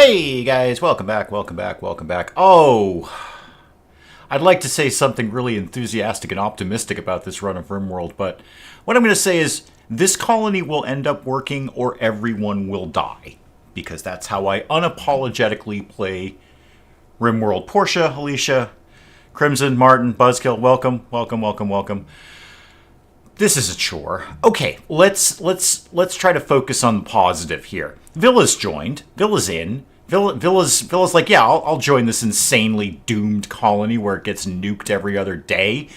Hey guys, welcome back, welcome back, welcome back. Oh, I'd like to say something really enthusiastic and optimistic about this run of RimWorld, but what I'm going to say is this colony will end up working or everyone will die. Because that's how I unapologetically play RimWorld. Portia, Alicia, Crimson, Martin, Buzzkill, welcome, welcome, welcome, welcome. This is a chore. Okay, let's try to focus on the positive here. Villa's joined. Villa's in. Villa's like, yeah, I'll join this insanely doomed colony where it gets nuked every other day.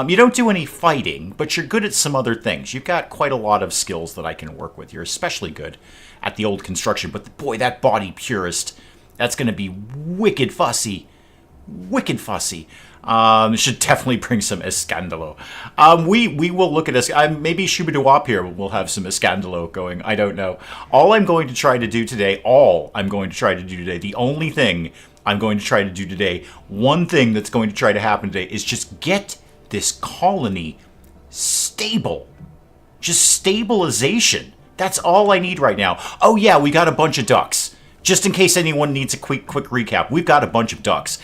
You don't do any fighting, but you're good at some other things. You've got quite a lot of skills that I can work with. You're especially good at the old construction. But boy, that body purist, that's going to be wicked fussy. Wicked fussy. Should definitely bring some escandalo. We will look at maybe Shubidawap here will have some escandalo going. I don't know. All I'm going to try to do today, the only thing I'm going to try to do today, one thing that's going to try to happen today is just get this colony stable. Just stabilization. That's all I need right now. Oh yeah, we got a bunch of ducks. Just in case anyone needs a quick recap, we've got a bunch of ducks.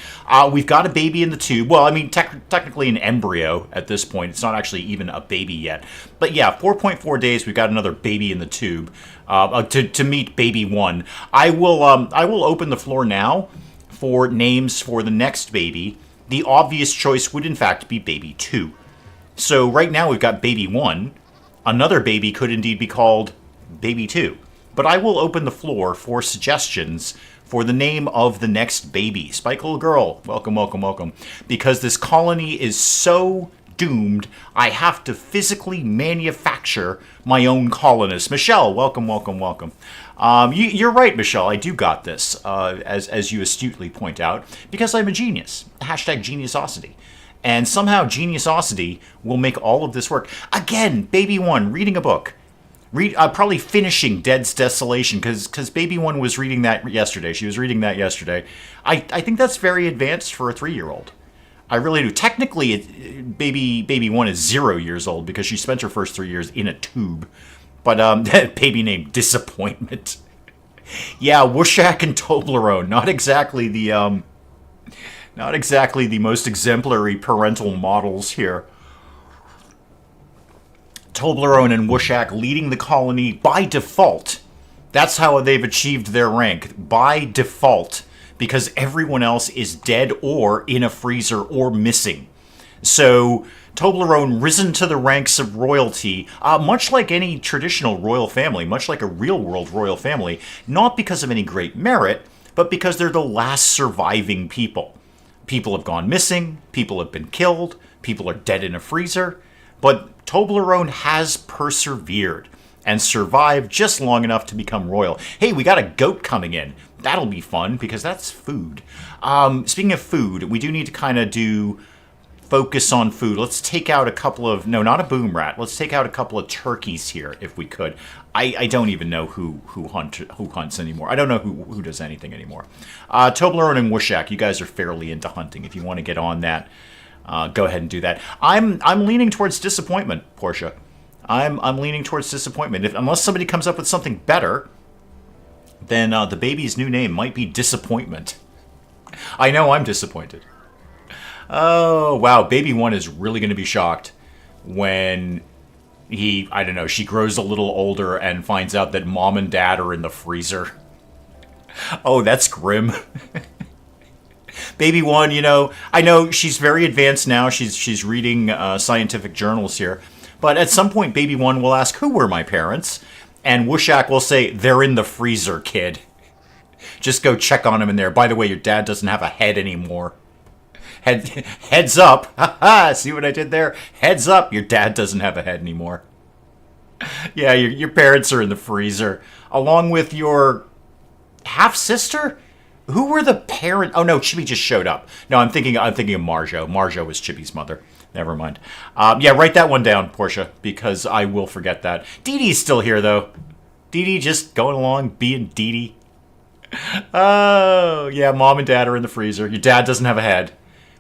We've got a baby in the tube. Well, I mean, technically an embryo at this point. It's not actually even a baby yet. But yeah, 4.4 days, we've got another baby in the tube to meet baby one. I will open the floor now for names for the next baby. The obvious choice would, in fact, be baby two. So right now we've got baby one. Another baby could indeed be called baby two. But I will open the floor for suggestions for the name of the next baby. Spike Little Girl, welcome, welcome, welcome. Because this colony is so doomed, I have to physically manufacture my own colonists. Michelle, welcome, welcome, welcome. You're right, Michelle, I do got this, as you astutely point out, because I'm a genius. Hashtag geniusosity. And somehow geniusosity will make all of this work. Again, baby one, reading a book. Probably finishing Dead's Desolation, because Baby One was reading that yesterday. She was reading that yesterday. I think that's very advanced for a 3-year-old. I really do. Technically, Baby One is 0 years old because she spent her first 3 years in a tube. But baby named Disappointment. Yeah, Wushak and Toblerone. Not exactly the most exemplary parental models here. Toblerone and Wushak leading the colony by default. That's how they've achieved their rank. By default. Because everyone else is dead or in a freezer or missing. So, Toblerone risen to the ranks of royalty, much like any traditional royal family, much like a real-world royal family, not because of any great merit, but because they're the last surviving people. People have gone missing, people have been killed, people are dead in a freezer, but Toblerone has persevered and survived just long enough to become royal. Hey, we got a goat coming in. That'll be fun because that's food. Speaking of food, we do need to kind of focus on food. Let's take out a couple of, no, not a boom rat. Let's take out a couple of turkeys here if we could. I don't even know who hunts anymore. I don't know who does anything anymore. Toblerone and Wushak, you guys are fairly into hunting. If you want to get on that, go ahead and do that. I'm leaning towards disappointment, Portia. I'm leaning towards disappointment. Unless somebody comes up with something better, then the baby's new name might be Disappointment. I know I'm disappointed. Oh, wow. Baby one is really going to be shocked when she grows a little older and finds out that mom and dad are in the freezer. Oh, that's grim. Baby one, I know she's very advanced now. She's reading scientific journals here. But at some point, Baby one will ask, who were my parents? And Wushak will say, they're in the freezer, kid. Just go check on them in there. By the way, your dad doesn't have a head anymore. Heads up. Ha-ha, see what I did there? Heads up, your dad doesn't have a head anymore. Yeah, your parents are in the freezer. Along with your half-sister? Who were the parents? Oh no, Chibi just showed up. No, I'm thinking of Marjo. Marjo was Chibi's mother. Never mind. Yeah, write that one down, Portia, because I will forget that. Dee Dee's still here, though. Dee Dee just going along, being Dee Dee. Oh, yeah, mom and dad are in the freezer. Your dad doesn't have a head.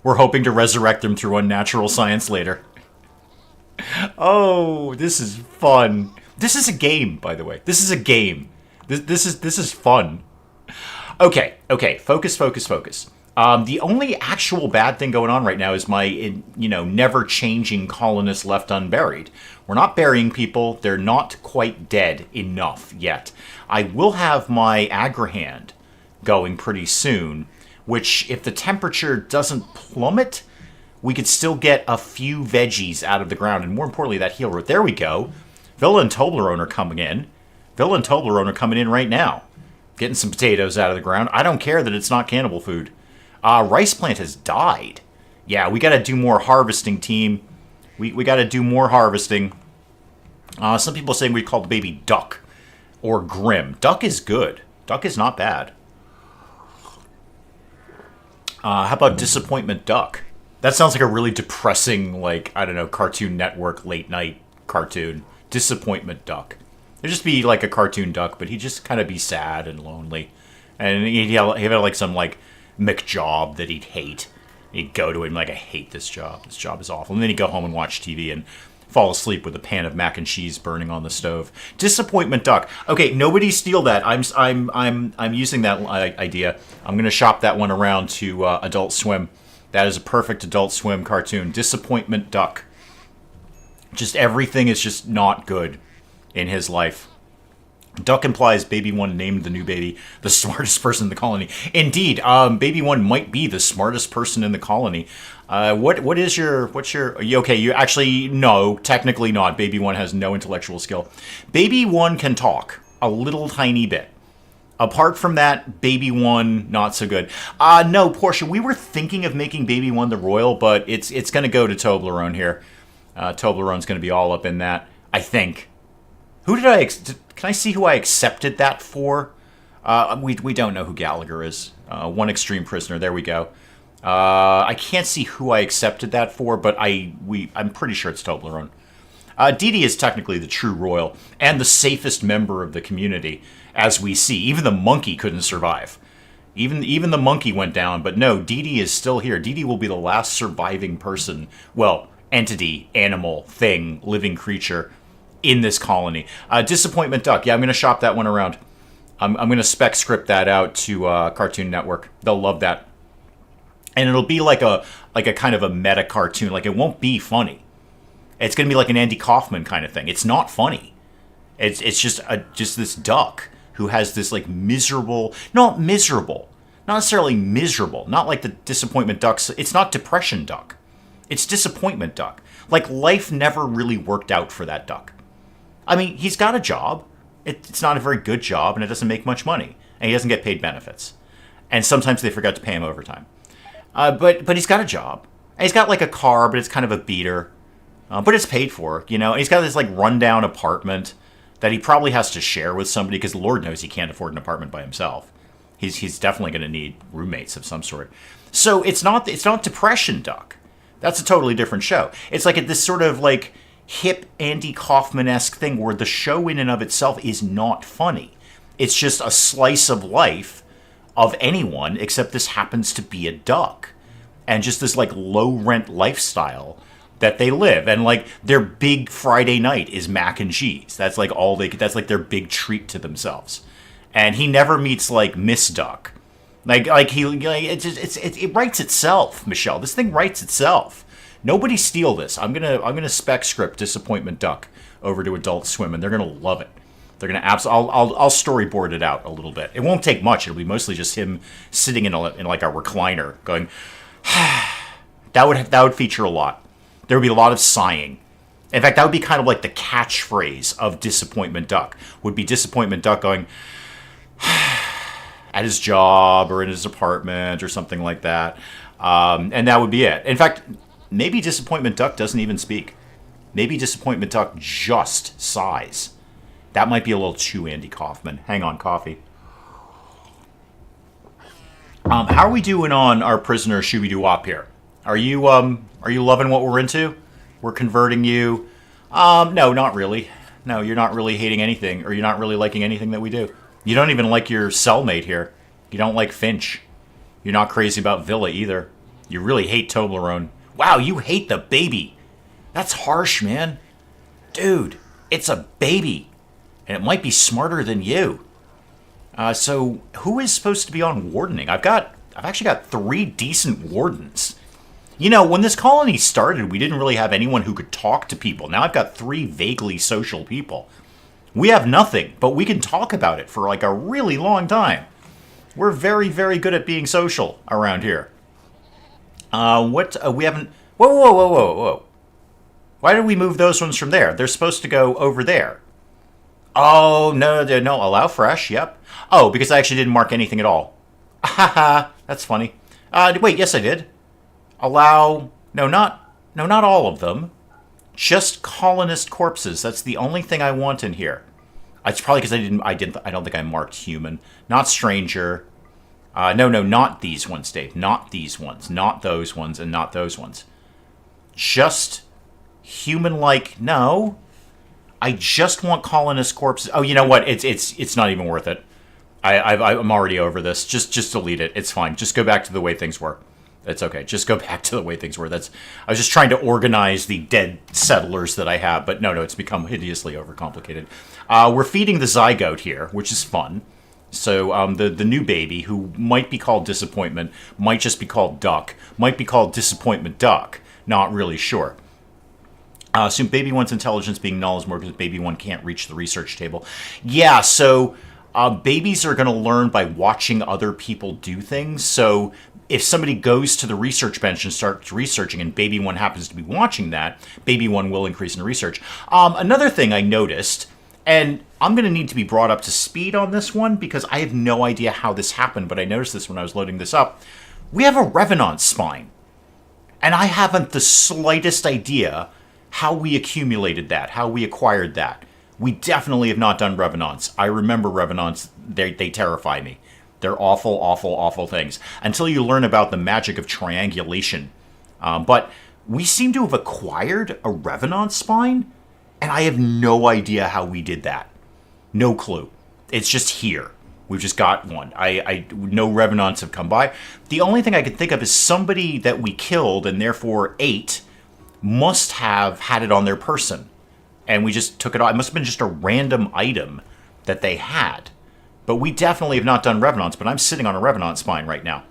We're hoping to resurrect them through unnatural science later. Oh, this is fun. This is a game, by the way. This is a game. This is fun. Okay. Focus, focus, focus. The only actual bad thing going on right now is my, never-changing colonists left unburied. We're not burying people. They're not quite dead enough yet. I will have my agrihand going pretty soon, which, if the temperature doesn't plummet, we could still get a few veggies out of the ground. And more importantly, that heal root. There we go. Villa and Toblerone are coming in. Villa and Toblerone are coming in right now. Getting some potatoes out of the ground. I don't care that it's not cannibal food. Rice plant has died. Yeah, we got to do more harvesting, team. We got to do more harvesting. Some people saying we call the baby Duck or Grim. Duck is good. Duck is not bad. How about Disappointment Duck? That sounds like a really depressing, Cartoon Network late night cartoon. Disappointment Duck. It'd just be like a cartoon duck, but he'd just kind of be sad and lonely. And he'd have some McJob that he'd hate. He'd go to him like, I hate this job. This job is awful. And then he'd go home and watch TV and fall asleep with a pan of mac and cheese burning on the stove. Disappointment Duck. Okay, nobody steal that. I'm using that idea. I'm gonna shop that one around to Adult Swim. That is a perfect Adult Swim cartoon. Disappointment Duck. Just everything is just not good in his life. Duck implies Baby One named the new baby the smartest person in the colony. Indeed, Baby One might be the smartest person in the colony. What's your okay, you actually, no, technically not. Baby One has no intellectual skill. Baby One can talk a little tiny bit. Apart from that, Baby One, not so good. No, Portia, we were thinking of making Baby One the royal, but it's going to go to Toblerone here. Toblerone's going to be all up in that, I think. Who did I... Can I see who I accepted that for? We don't know who Gallagher is. One extreme prisoner. There we go. I can't see who I accepted that for, but I'm pretty sure it's Toblerone. Dee Dee is technically the true royal and the safest member of the community, as we see. Even the monkey couldn't survive. Even the monkey went down, but no, Dee Dee is still here. Dee Dee will be the last surviving person, well, entity, animal, thing, living creature in this colony. Disappointment Duck. Yeah, I'm going to shop that one around. I'm going to spec script that out to Cartoon Network. They'll love that. And it'll be like a kind of a meta cartoon. Like, it won't be funny. It's going to be like an Andy Kaufman kind of thing. It's not funny. It's just this duck who has this miserable, not necessarily miserable, not like the Disappointment Ducks. It's not Depression Duck. It's Disappointment Duck. Like, life never really worked out for that duck. I mean, he's got a job. It's not a very good job, and it doesn't make much money. And he doesn't get paid benefits. And sometimes they forget to pay him overtime. But he's got a job. And he's got a car, but it's kind of a beater. But it's paid for, And he's got this rundown apartment that he probably has to share with somebody, because Lord knows he can't afford an apartment by himself. He's definitely going to need roommates of some sort. So it's not Depression Duck. That's a totally different show. It's this sort of hip Andy Kaufman-esque thing where the show in and of itself is not funny. It's just a slice of life of anyone, except this happens to be a duck. And just this low-rent lifestyle that they live. And their big Friday night is mac and cheese. That's that's their big treat to themselves. And he never meets Miss Duck. It writes itself, Michelle. This thing writes itself. Nobody steal this. I'm gonna spec script Disappointment Duck over to Adult Swim, and they're gonna love it. They're gonna I'll storyboard it out a little bit. It won't take much. It'll be mostly just him sitting in a recliner, going. That would feature a lot. There would be a lot of sighing. In fact, that would be kind of the catchphrase of Disappointment Duck. Would be Disappointment Duck going at his job or in his apartment or something like that, and that would be it. In fact. Maybe Disappointment Duck doesn't even speak. Maybe Disappointment Duck just sighs. That might be a little too Andy Kaufman. Hang on, coffee. How are we doing on our prisoner Shooby-Doo-Wop here? Are you loving what we're into? We're converting you. No, not really. No, you're not really hating anything, or you're not really liking anything that we do. You don't even like your cellmate here. You don't like Finch. You're not crazy about Villa either. You really hate Toblerone. Wow, you hate the baby. That's harsh, man. Dude, it's a baby. And it might be smarter than you. So who is supposed to be on wardening? I've actually got 3 decent wardens. You know, when this colony started, we didn't really have anyone who could talk to people. Now I've got 3 vaguely social people. We have nothing, but we can talk about it for like a really long time. We're very, very good at being social around here. We haven't... Whoa, whoa, whoa, whoa, whoa. Why did we move those ones from there? They're supposed to go over there. Oh, no, no, allow fresh, yep. Oh, because I actually didn't mark anything at all. Haha, that's funny. Wait, yes I did. Allow... No, not all of them. Just colonist corpses. That's the only thing I want in here. It's probably because I don't think I marked human. Not stranger. No, not these ones, Dave. Not these ones. Not those ones, and not those ones. Just human-like. No. I just want colonist corpses. Oh, you know what? It's not even worth it. I'm already over this. Just delete it. It's fine. Just go back to the way things were. It's okay. Just go back to the way things were. I was just trying to organize the dead settlers that I have, but no, it's become hideously overcomplicated. We're feeding the zygote here, which is fun. So the new baby, who might be called Disappointment, might just be called Duck, might be called Disappointment Duck. Not really sure. So baby one's intelligence being null is more because baby one can't reach the research table. Yeah, so babies are going to learn by watching other people do things. So if somebody goes to the research bench and starts researching and baby one happens to be watching that, baby one will increase in research. Another thing I noticed, and I'm going to need to be brought up to speed on this one because I have no idea how this happened, but I noticed this when I was loading this up. We have a Revenant spine, and I haven't the slightest idea how we accumulated that, how we acquired that. We definitely have not done Revenants. I remember Revenants. They terrify me. They're awful, awful, awful things. Until you learn about the magic of triangulation. But we seem to have acquired a Revenant spine, and I have no idea how we did that. No clue. It's just here. We've just got one. No Revenants have come by. The only thing I can think of is somebody that we killed and therefore ate must have had it on their person. And we just took it off. It must have been just a random item that they had. But we definitely have not done Revenants, but I'm sitting on a Revenant spine right now.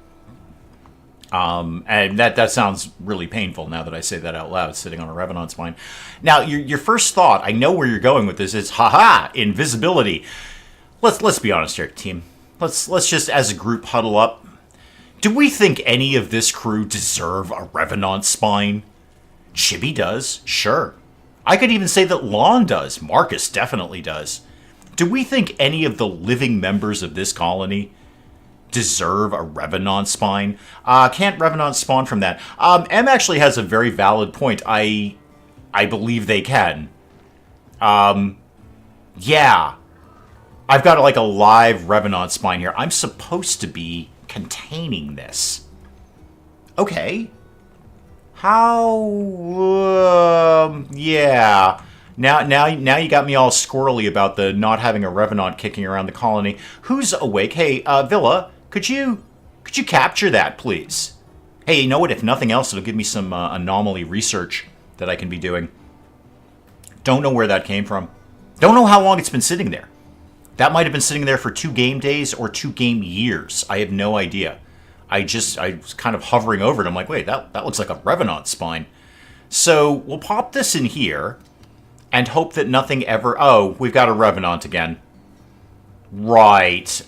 And that sounds really painful now that I say that out loud, sitting on a Revenant spine. Now, your first thought, I know where you're going with this, is, haha, invisibility. Let's be honest here, team. Let's just, as a group, huddle up. Do we think any of this crew deserve a Revenant spine? Chibi does, sure. I could even say that Lon does. Marcus definitely does. Do we think any of the living members of this colony deserve a Revenant spine? Can't Revenant spawn from that? M actually has a very valid point. I believe they can. Yeah. I've got like a live Revenant spine here. I'm supposed to be containing this. Okay. How? Yeah. Now you got me all squirrely about the not having a Revenant kicking around the colony. Who's awake? Hey, Villa, could you capture that, please? Hey, you know what? If nothing else, it'll give me some anomaly research that I can be doing. Don't know where that came from. Don't know how long it's been sitting there. That might have been sitting there for 2 game days or 2 game years. I have no idea. I was kind of hovering over it. I'm like, wait, that looks like a Revenant spine. So we'll pop this in here and hope that nothing ever... Oh, we've got a Revenant again. Right.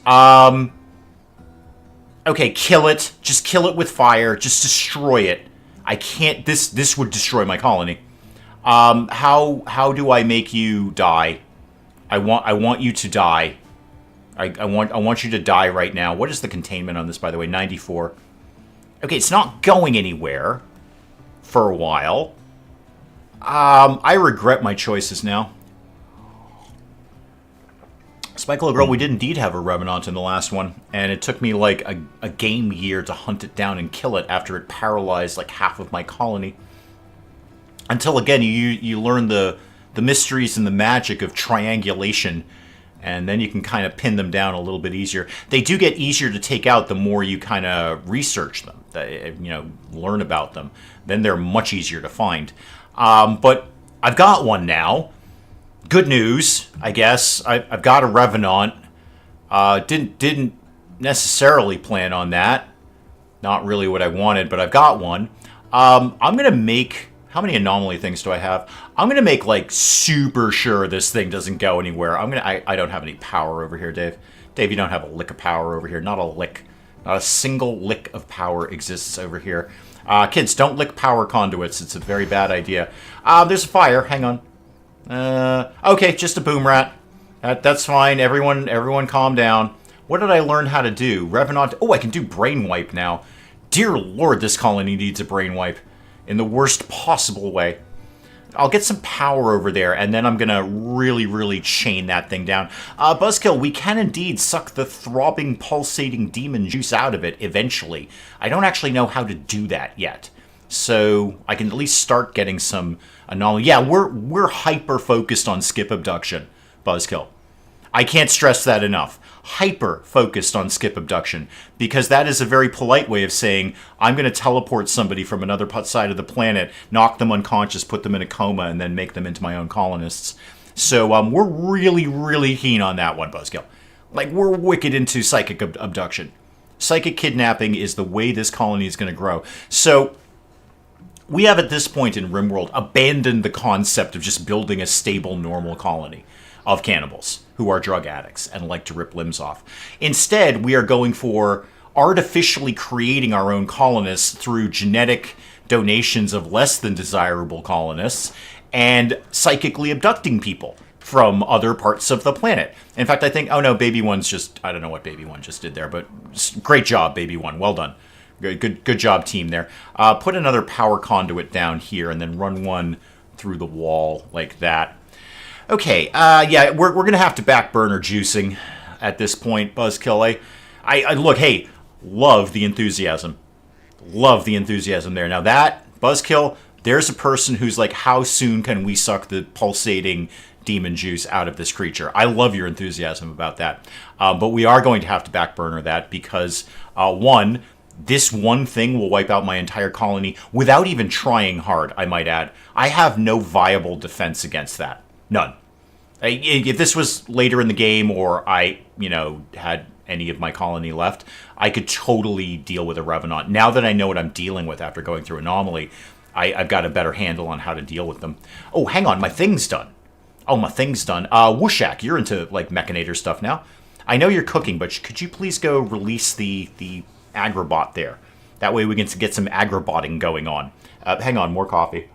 Okay, kill it. Just kill it with fire. Just destroy it. I can't... This would destroy my colony. How do I make you die? I want you to die. I want you to die right now. What is the containment on this, by the way? 94. Okay, it's not going anywhere for a while. I regret my choices now. Spikelet Girl, we did indeed have a Revenant in the last one, and it took me like a game year to hunt it down and kill it after it paralyzed like half of my colony. Until again, you learn the mysteries and the magic of triangulation, and then you can kind of pin them down a little bit easier. They do get easier to take out the more you kind of research them, learn about them. Then they're much easier to find. But I've got one now. Good news, I guess. I've got a Revenant. Didn't necessarily plan on that. Not really what I wanted, but I've got one. I'm gonna make. How many anomaly things do I have? I'm gonna make like super sure this thing doesn't go anywhere. I don't have any power over here, Dave. Dave, you don't have a lick of power over here. Not a lick. Not a single lick of power exists over here. Kids, don't lick power conduits. It's a very bad idea. There's a fire. Hang on. Okay, just a boom rat. That's fine. Everyone calm down. What did I learn how to do? Revenant. Oh, I can do brain wipe now. Dear Lord, this colony needs a brain wipe. In the worst possible way. I'll get some power over there, and then I'm going to really, really chain that thing down. Buzzkill, we can indeed suck the throbbing, pulsating demon juice out of it eventually. I don't actually know how to do that yet. So I can at least start getting some anomaly. Yeah, we're hyper-focused on skip abduction, Buzzkill. I can't stress that enough. Hyper-focused on skip abduction, because that is a very polite way of saying, I'm going to teleport somebody from another side of the planet, knock them unconscious, put them in a coma, and then make them into my own colonists. So we're really, really keen on that one, Buzzkill. Like, we're wicked into psychic abduction. Psychic kidnapping is the way this colony is going to grow. So we have, at this point in RimWorld, abandoned the concept of just building a stable, normal colony of cannibals who are drug addicts and like to rip limbs off. Instead, we are going for artificially creating our own colonists through genetic donations of less than desirable colonists and psychically abducting people from other parts of the planet. In fact, I think, oh no, Baby One's just, I don't know what Baby One just did there, but great job, Baby One. Well done. Good job, team there. Put another power conduit down here and then run one through the wall like that. Okay, yeah, we're going to have to back burner juicing at this point, Buzzkill. I look, hey, love the enthusiasm. Love the enthusiasm there. Now that, Buzzkill, there's a person who's like, how soon can we suck the pulsating demon juice out of this creature? I love your enthusiasm about that. But we are going to have to back burner that because, one, this one thing will wipe out my entire colony without even trying hard, I might add. I have no viable defense against that. None. If this was later in the game or I, had any of my colony left, I could totally deal with a Revenant. Now that I know what I'm dealing with after going through Anomaly, I've got a better handle on how to deal with them. Oh, hang on, my thing's done. Oh, my thing's done. Wooshak, you're into, like, Mechanator stuff now. I know you're cooking, but could you please go release the agrobot there? That way we can get some agrobotting going on. Hang on, more coffee.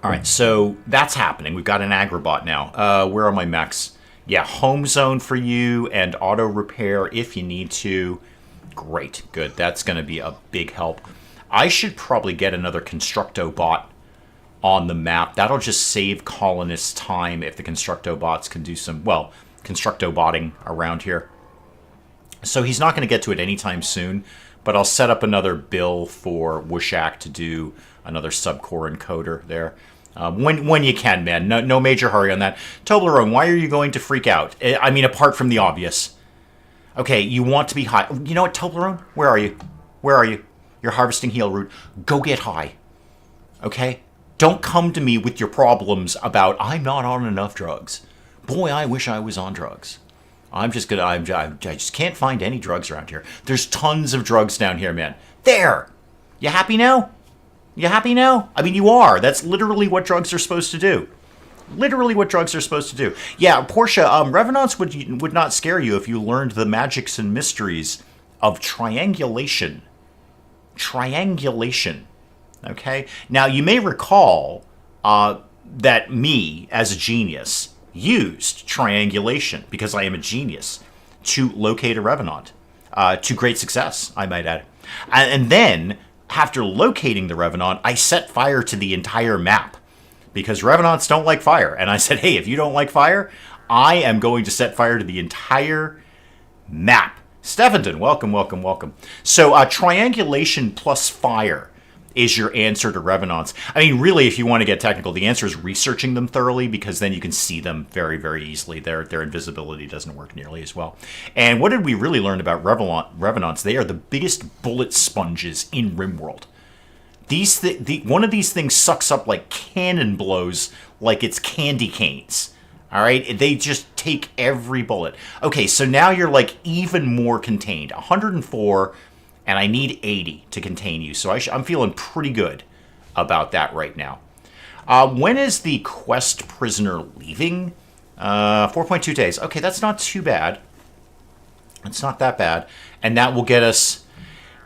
All right, so that's happening. We've got an agrobot now. Where are my mechs? Yeah, home zone for you and auto repair if you need to. Great, good. That's going to be a big help. I should probably get another Constructo bot on the map. That'll just save colonists time if the Constructo bots can do some, well, Constructo botting around here. So he's not going to get to it anytime soon, but I'll set up another bill for Wooshak to do another subcore encoder there. When you can, man. No major hurry on that. Toblerone, why are you going to freak out? I mean, apart from the obvious. Okay, you want to be high. You know what, Toblerone? Where are you? Where are you? You're harvesting heal root. Go get high. Okay? Don't come to me with your problems about, I'm not on enough drugs. Boy, I wish I was on drugs. I just can't find any drugs around here. There's tons of drugs down here, man. There! You happy now? You happy now? I mean, you are. That's literally what drugs are supposed to do. Literally what drugs are supposed to do. Yeah, Portia, Revenants would not scare you if you learned the magics and mysteries of triangulation. Triangulation. Okay? Now, you may recall that me, as a genius, used triangulation, because I am a genius, to locate a Revenant. To great success, I might add. And then, after locating the Revenant, I set fire to the entire map. Because Revenants don't like fire. And I said, hey, if you don't like fire, I am going to set fire to the entire map. Stephenton, welcome, welcome, welcome. So triangulation plus fire is your answer to Revenants. I mean, really, if you want to get technical, the answer is researching them thoroughly, because then you can see them very, very easily. Their invisibility doesn't work nearly as well. And what did we really learn about Revenants? They are the biggest bullet sponges in RimWorld. One of these things sucks up like cannon blows, like it's candy canes. All right, they just take every bullet. Okay, so now you're like even more contained. 104, and I need 80 to contain you. So I'm feeling pretty good about that right now. When is the quest prisoner leaving? 4.2 days. Okay, that's not too bad. It's not that bad. And that will get us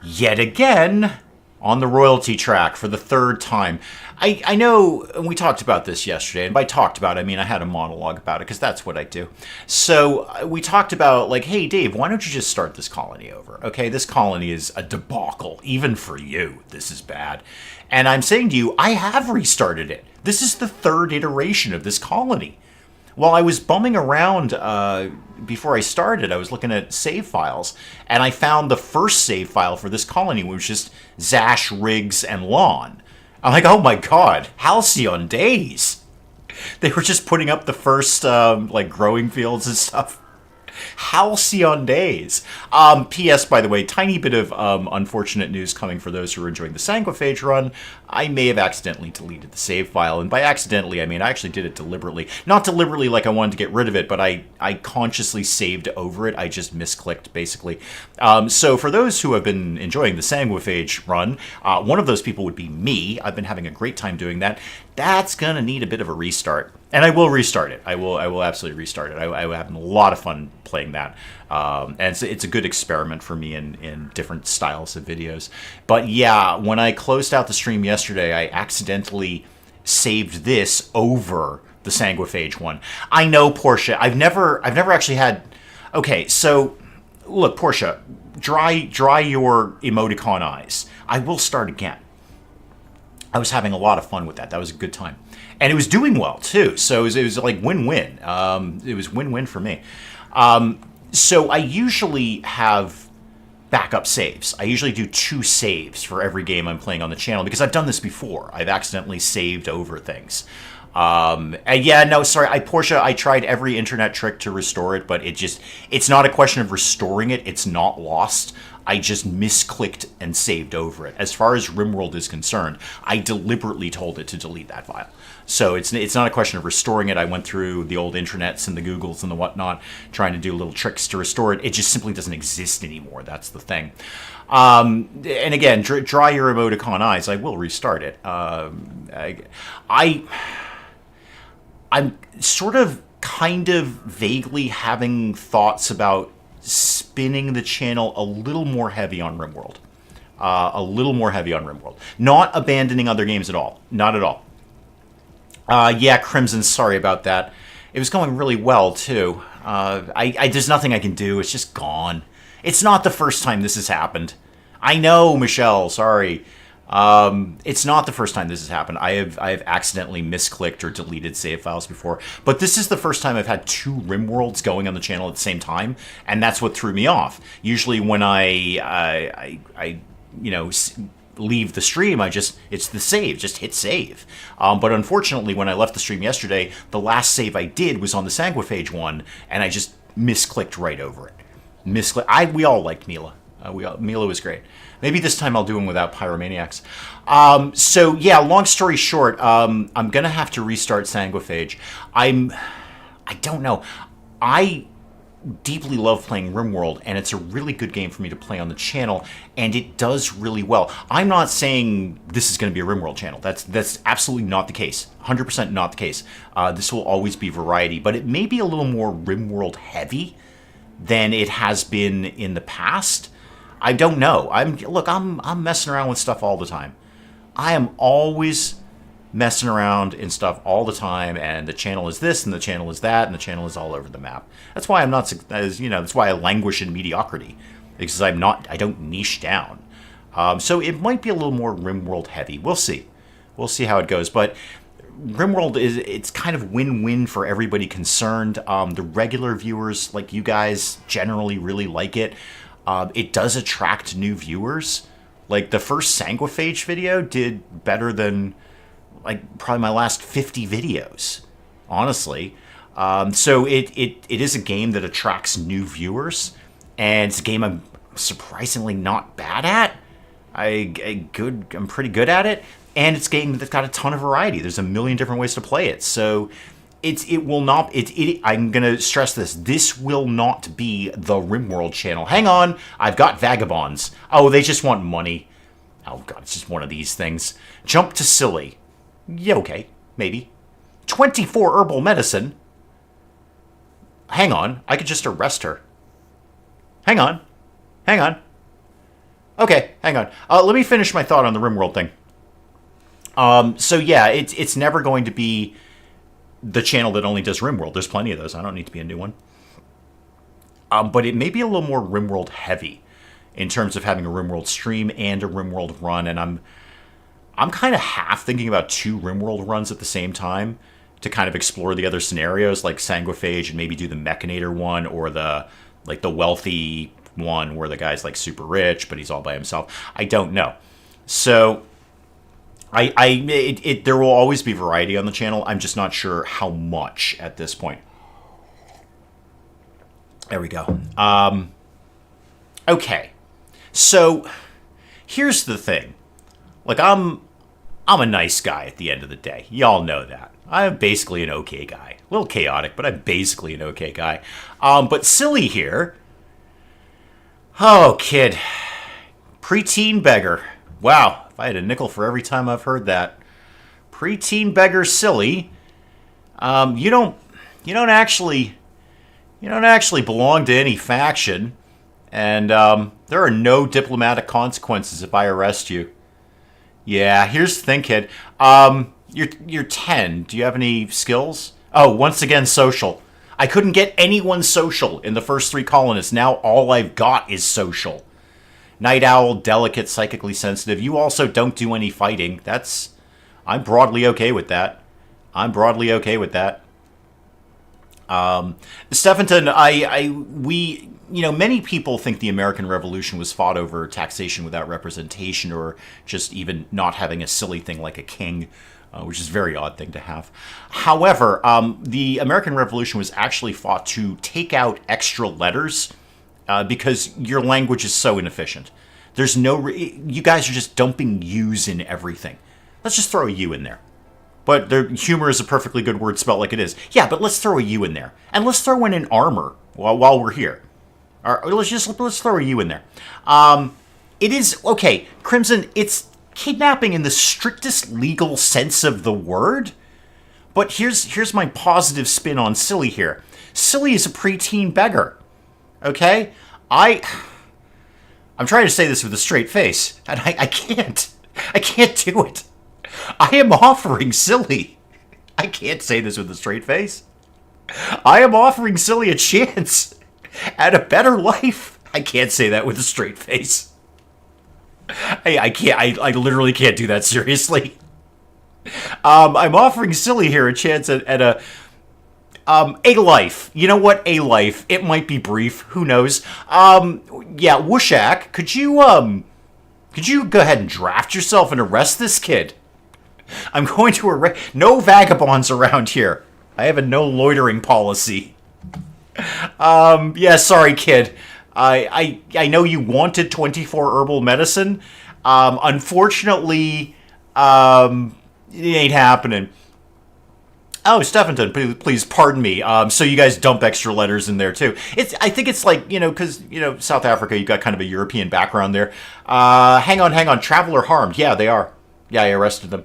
yet again on the royalty track for the third time. I know, and we talked about this yesterday, and by talked about, I mean I had a monologue about it, because that's what I do. So we talked about, like, hey, Dave, why don't you just start this colony over? Okay, this colony is a debacle. Even for you, this is bad. And I'm saying to you, I have restarted it. This is the third iteration of this colony. While I was bumming around before I started, I was looking at save files, and I found the first save file for this colony, which was just Zash, Riggs, and Lon. I'm like, oh my god, halcyon days! They were just putting up the first, like, growing fields and stuff. Halcyon days. P.S., by the way, tiny bit of unfortunate news coming for those who are enjoying the Sanguiphage run. I may have accidentally deleted the save file, and by accidentally, I mean I actually did it deliberately. Not deliberately like I wanted to get rid of it, but I consciously saved over it. I just misclicked, basically. So for those who have been enjoying the Sanguiphage run, one of those people would be me. I've been having a great time doing that. That's gonna need a bit of a restart. And I will restart it. I will absolutely restart it. I having a lot of fun playing that. And it's a good experiment for me in different styles of videos. But yeah, when I closed out the stream yesterday, I accidentally saved this over the Sanguiphage one. I know, Portia. I've never actually had... Okay, so look, Portia, dry your emoticon eyes. I will start again. I was having a lot of fun with that. That was a good time. And it was doing well, too. So it was like win-win. It was win-win for me. So I usually have backup saves. I usually do 2 saves for every game I'm playing on the channel, because I've done this before. I've accidentally saved over things. And yeah, no, sorry, Portia, I tried every internet trick to restore it, but it's not a question of restoring it. It's not lost. I just misclicked and saved over it. As far as RimWorld is concerned, I deliberately told it to delete that file. So it's not a question of restoring it. I went through the old internets and the Googles and the whatnot, trying to do little tricks to restore it. It just simply doesn't exist anymore. That's the thing. And again, dry your emoticon eyes. I will restart it. I'm sort of kind of vaguely having thoughts about spinning the channel a little more heavy on RimWorld. A little more heavy on RimWorld. Not abandoning other games at all. Not at all. Yeah, Crimson, sorry about that. It was going really well, too. There's nothing I can do. It's just gone. It's not the first time this has happened. I know, Michelle, sorry. It's not the first time this has happened. I have accidentally misclicked or deleted save files before, but this is the first time I've had 2 RimWorlds going on the channel at the same time, and that's what threw me off. Usually when I leave the stream, it's the save, just hit save. But unfortunately, when I left the stream yesterday, the last save I did was on the Sanguiphage one, and I just misclicked right over it. We all liked Mila. Mila was great. Maybe this time I'll do them without Pyromaniacs. So yeah, long story short, I'm gonna have to restart Sanguiphage. I don't know. I deeply love playing RimWorld, and it's a really good game for me to play on the channel, and it does really well. I'm not saying this is going to be a RimWorld channel. That's absolutely not the case. 100% not the case. This will always be variety, but it may be a little more RimWorld heavy than it has been in the past. I don't know. I'm messing around with stuff all the time. I am always messing around in stuff all the time, and the channel is this, and the channel is that, and the channel is all over the map. That's why I'm not, that's why I languish in mediocrity, because I don't niche down. So it might be a little more RimWorld heavy. We'll see. We'll see how it goes. But RimWorld it's kind of win-win for everybody concerned. The regular viewers, like you guys, generally really like it. It does attract new viewers. Like the first Sanguiphage video did better than like probably my last 50 videos, honestly. So it is a game that attracts new viewers, and it's a game I'm surprisingly not bad at. I'm pretty good at it, and it's a game that's got a ton of variety. There's a million different ways to play it. So it will not. I'm gonna stress this. This will not be the RimWorld channel. Hang on, I've got vagabonds. Oh, they just want money. Oh god, it's just one of these things. Jump to silly. Yeah, okay, maybe. 24 herbal medicine. Hang on, I could just arrest her. Hang on. Okay, hang on. Let me finish my thought on the RimWorld thing. So yeah, it's never going to be the channel that only does RimWorld. There's plenty of those. I don't need to be a new one. But it may be a little more RimWorld heavy in terms of having a RimWorld stream and a RimWorld run, and I'm kind of half thinking about 2 RimWorld runs at the same time to kind of explore the other scenarios, like Sanguiphage, and maybe do the Mechanator one, or the wealthy one where the guy's like super rich, but he's all by himself. I don't know. So there will always be variety on the channel. I'm just not sure how much at this point. There we go. Okay. So here's the thing. Like, I'm a nice guy at the end of the day. Y'all know that. I'm basically an okay guy. A little chaotic, but I'm basically an okay guy. But Silly here. Oh, kid. Preteen beggar. Wow. If I had a nickel for every time I've heard that. Preteen beggar Silly. You don't actually belong to any faction. And there are no diplomatic consequences if I arrest you. Yeah, here's the thing, kid. You're 10. Do you have any skills? Oh, once again, social. I couldn't get anyone social in the first 3 colonists. Now all I've got is social. Night owl, delicate, psychically sensitive. You also don't do any fighting. I'm broadly okay with that. Stephenton, many people think the American Revolution was fought over taxation without representation, or just even not having a silly thing like a king, which is a very odd thing to have. However, the American Revolution was actually fought to take out extra letters because your language is so inefficient. You guys are just dumping U's in everything. Let's just throw a U in there. But humor is a perfectly good word spelled like it is. Yeah, but let's throw a U in there. And let's throw in an armor while we're here. Or let's throw a U in there. It is, okay, Crimson, it's kidnapping in the strictest legal sense of the word. But here's my positive spin on Silly here. Silly is a preteen beggar. Okay? I'm trying to say this with a straight face, and I can't. I can't do it. I am offering Silly. I can't say this with a straight face. I am offering Silly a chance at a better life. I can't say that with a straight face. I can't. I literally can't do that seriously. I'm offering Silly here a chance at a life. You know what? A life. It might be brief. Who knows? Yeah, Wooshak, could you go ahead and draft yourself and arrest this kid? I'm going to arrest... No vagabonds around here. I have a no loitering policy. Yeah, sorry, kid. I know you wanted 24 herbal medicine. Unfortunately, it ain't happening. Oh, Stephenton, please pardon me. So you guys dump extra letters in there too. I think it's like, because, South Africa, you've got kind of a European background there. Hang on. Traveler harmed. Yeah, they are. Yeah, I arrested them.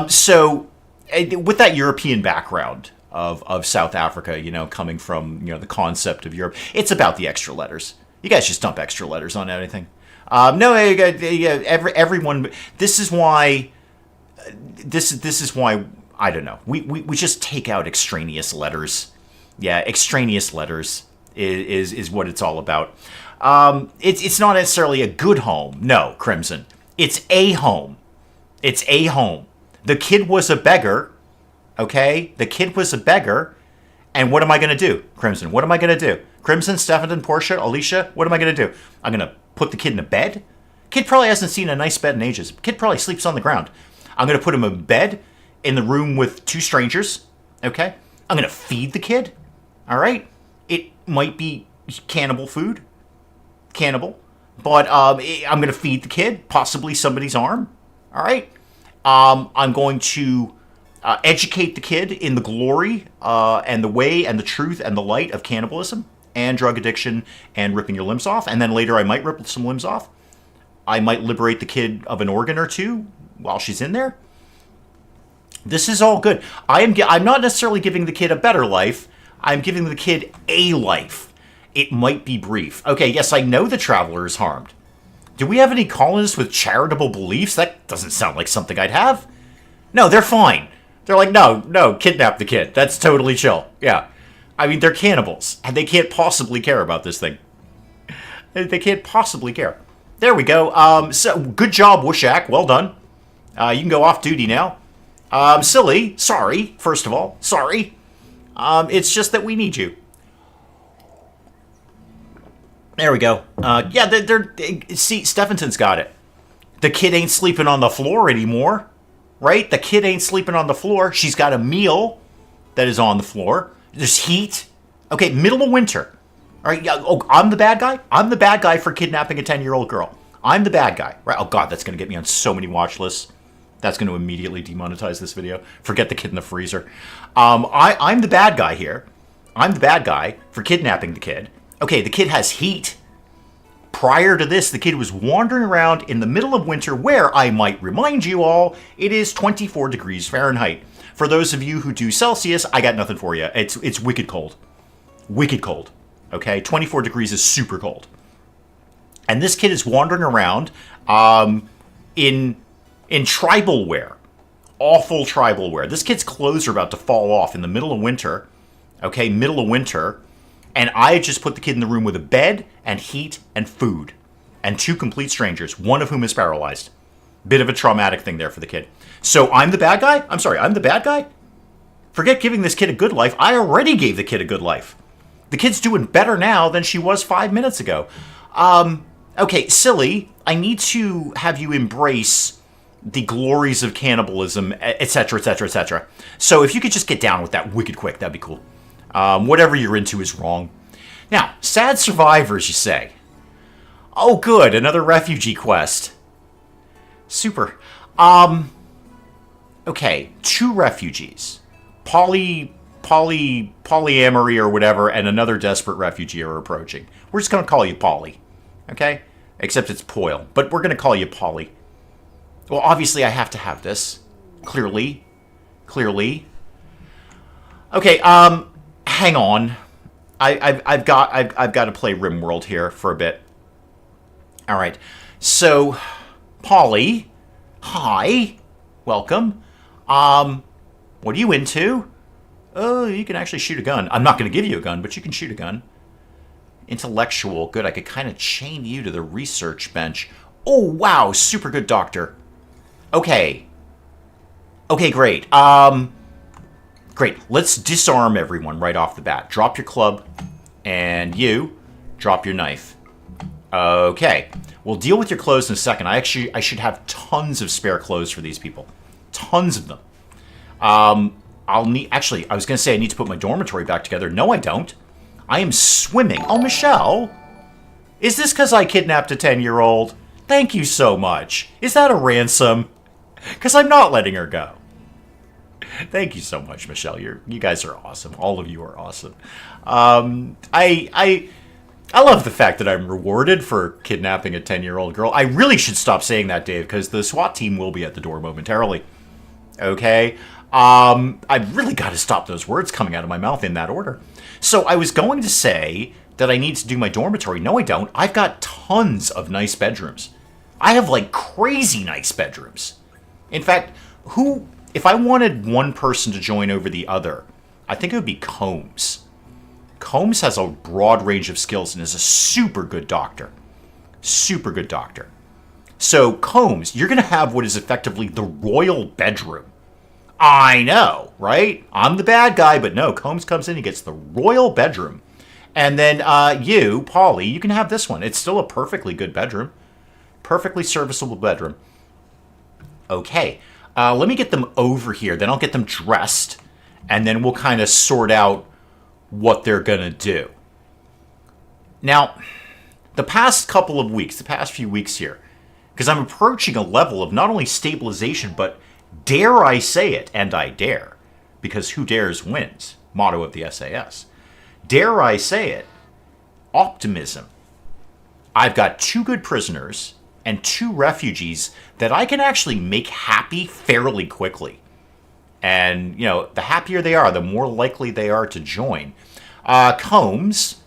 So with that European background of South Africa, coming from, the concept of Europe, it's about the extra letters. You guys just dump extra letters on anything. No, everyone, this is why, I don't know. We just take out extraneous letters. Yeah, extraneous letters is what it's all about. It's not necessarily a good home. No, Crimson. It's a home. It's a home. The kid was a beggar. Okay? The kid was a beggar. And what am I going to do, Crimson? What am I going to do? Crimson, Stephenton, Portia, Alicia, what am I going to do? I'm going to put the kid in a bed? Kid probably hasn't seen a nice bed in ages. Kid probably sleeps on the ground. I'm going to put him in bed in the room with 2 strangers. Okay? I'm going to feed the kid. All right? It might be cannibal food. Cannibal. But I'm going to feed the kid. Possibly somebody's arm. All right? I'm going to educate the kid in the glory and the way and the truth and the light of cannibalism and drug addiction and ripping your limbs off. And then later I might rip some limbs off. I might liberate the kid of an organ or two while she's in there. This is all good. I'm not necessarily giving the kid a better life. I'm giving the kid a life. It might be brief. Okay, yes, I know the traveler is harmed. Do we have any colonists with charitable beliefs? That doesn't sound like something I'd have. No, they're fine. They're like, no, kidnap the kid. That's totally chill. Yeah. I mean, they're cannibals, and they can't possibly care about this thing. They can't possibly care. There we go. So, good job, Wushak. Well done. You can go off duty now. Silly. Sorry, first of all. Sorry. It's just that we need you. There we go. Yeah, see, Stephenson's got it. The kid ain't sleeping on the floor anymore. Right? The kid ain't sleeping on the floor. She's got a meal that is on the floor. There's heat. Okay, middle of winter. All right, oh, I'm the bad guy? I'm the bad guy for kidnapping a 10-year-old girl. I'm the bad guy. Right? Oh, God, that's going to get me on so many watch lists. That's going to immediately demonetize this video. Forget the kid in the freezer. I'm the bad guy here. I'm the bad guy for kidnapping the kid. Okay, the kid has heat. Prior to this, the kid was wandering around in the middle of winter where, I might remind you all, it is 24 degrees Fahrenheit. For those of you who do Celsius, I got nothing for you. It's wicked cold. Wicked cold. Okay? 24 degrees is super cold. And this kid is wandering around in tribal wear. Awful tribal wear. This kid's clothes are about to fall off in the middle of winter. Okay? Middle of winter. And I just put the kid in the room with a bed and heat and food. And 2 complete strangers, one of whom is paralyzed. Bit of a traumatic thing there for the kid. So I'm the bad guy? I'm sorry, I'm the bad guy? Forget giving this kid a good life. I already gave the kid a good life. The kid's doing better now than she was 5 minutes ago. Okay, silly. I need to have you embrace the glories of cannibalism, etc., etc., etc. So if you could just get down with that wicked quick, that'd be cool. Whatever you're into is wrong. Now, sad survivors, you say. Oh, good, another refugee quest. Super. Okay, 2 refugees. Polyamory or whatever, and another desperate refugee are approaching. We're just going to call you Polly. Okay? Except it's Poil, but we're going to call you Polly. Well, obviously I have to have this. Clearly. Okay, hang on. I've got to play RimWorld here for a bit. All right. So, Polly, hi, welcome. What are you into? Oh, you can actually shoot a gun. I'm not going to give you a gun, but you can shoot a gun. Intellectual, good. I could kind of chain you to the research bench. Oh, wow, super good doctor. Okay. Okay, great. Great. Let's disarm everyone right off the bat. Drop your club, and you drop your knife. Okay. We'll deal with your clothes in a second. I should have tons of spare clothes for these people. Tons of them. Actually, I was going to say I need to put my dormitory back together. No, I don't. I am swimming. Oh, Michelle. Is this because I kidnapped a 10-year-old? Thank you so much. Is that a ransom? Because I'm not letting her go. Thank you so much, Michelle. You guys are awesome. All of you are awesome. I love the fact that I'm rewarded for kidnapping a 10-year-old girl. I really should stop saying that, Dave, because the SWAT team will be at the door momentarily. Okay? I've really got to stop those words coming out of my mouth in that order. So I was going to say that I need to do my dormitory. No, I don't. I've got tons of nice bedrooms. I have, like, crazy nice bedrooms. In fact, if I wanted one person to join over the other, I think it would be Combs. Combs has a broad range of skills and is a super good doctor. Super good doctor. So, Combs, you're going to have what is effectively the royal bedroom. I know, right? I'm the bad guy, but no, Combs comes in, he gets the royal bedroom. And then you, Polly, you can have this one. It's still a perfectly good bedroom. Perfectly serviceable bedroom. Okay. Let me get them over here. Then I'll get them dressed. And then we'll kind of sort out what they're going to do. Now, the past couple of weeks, the past few weeks here, because I'm approaching a level of not only stabilization, but Dare I say it, and I dare, because who dares wins, motto of the SAS. Dare I say it, optimism. I've got 2 good prisoners and 2 refugees that I can actually make happy fairly quickly. And, you know, the happier they are, the more likely they are to join. Combs,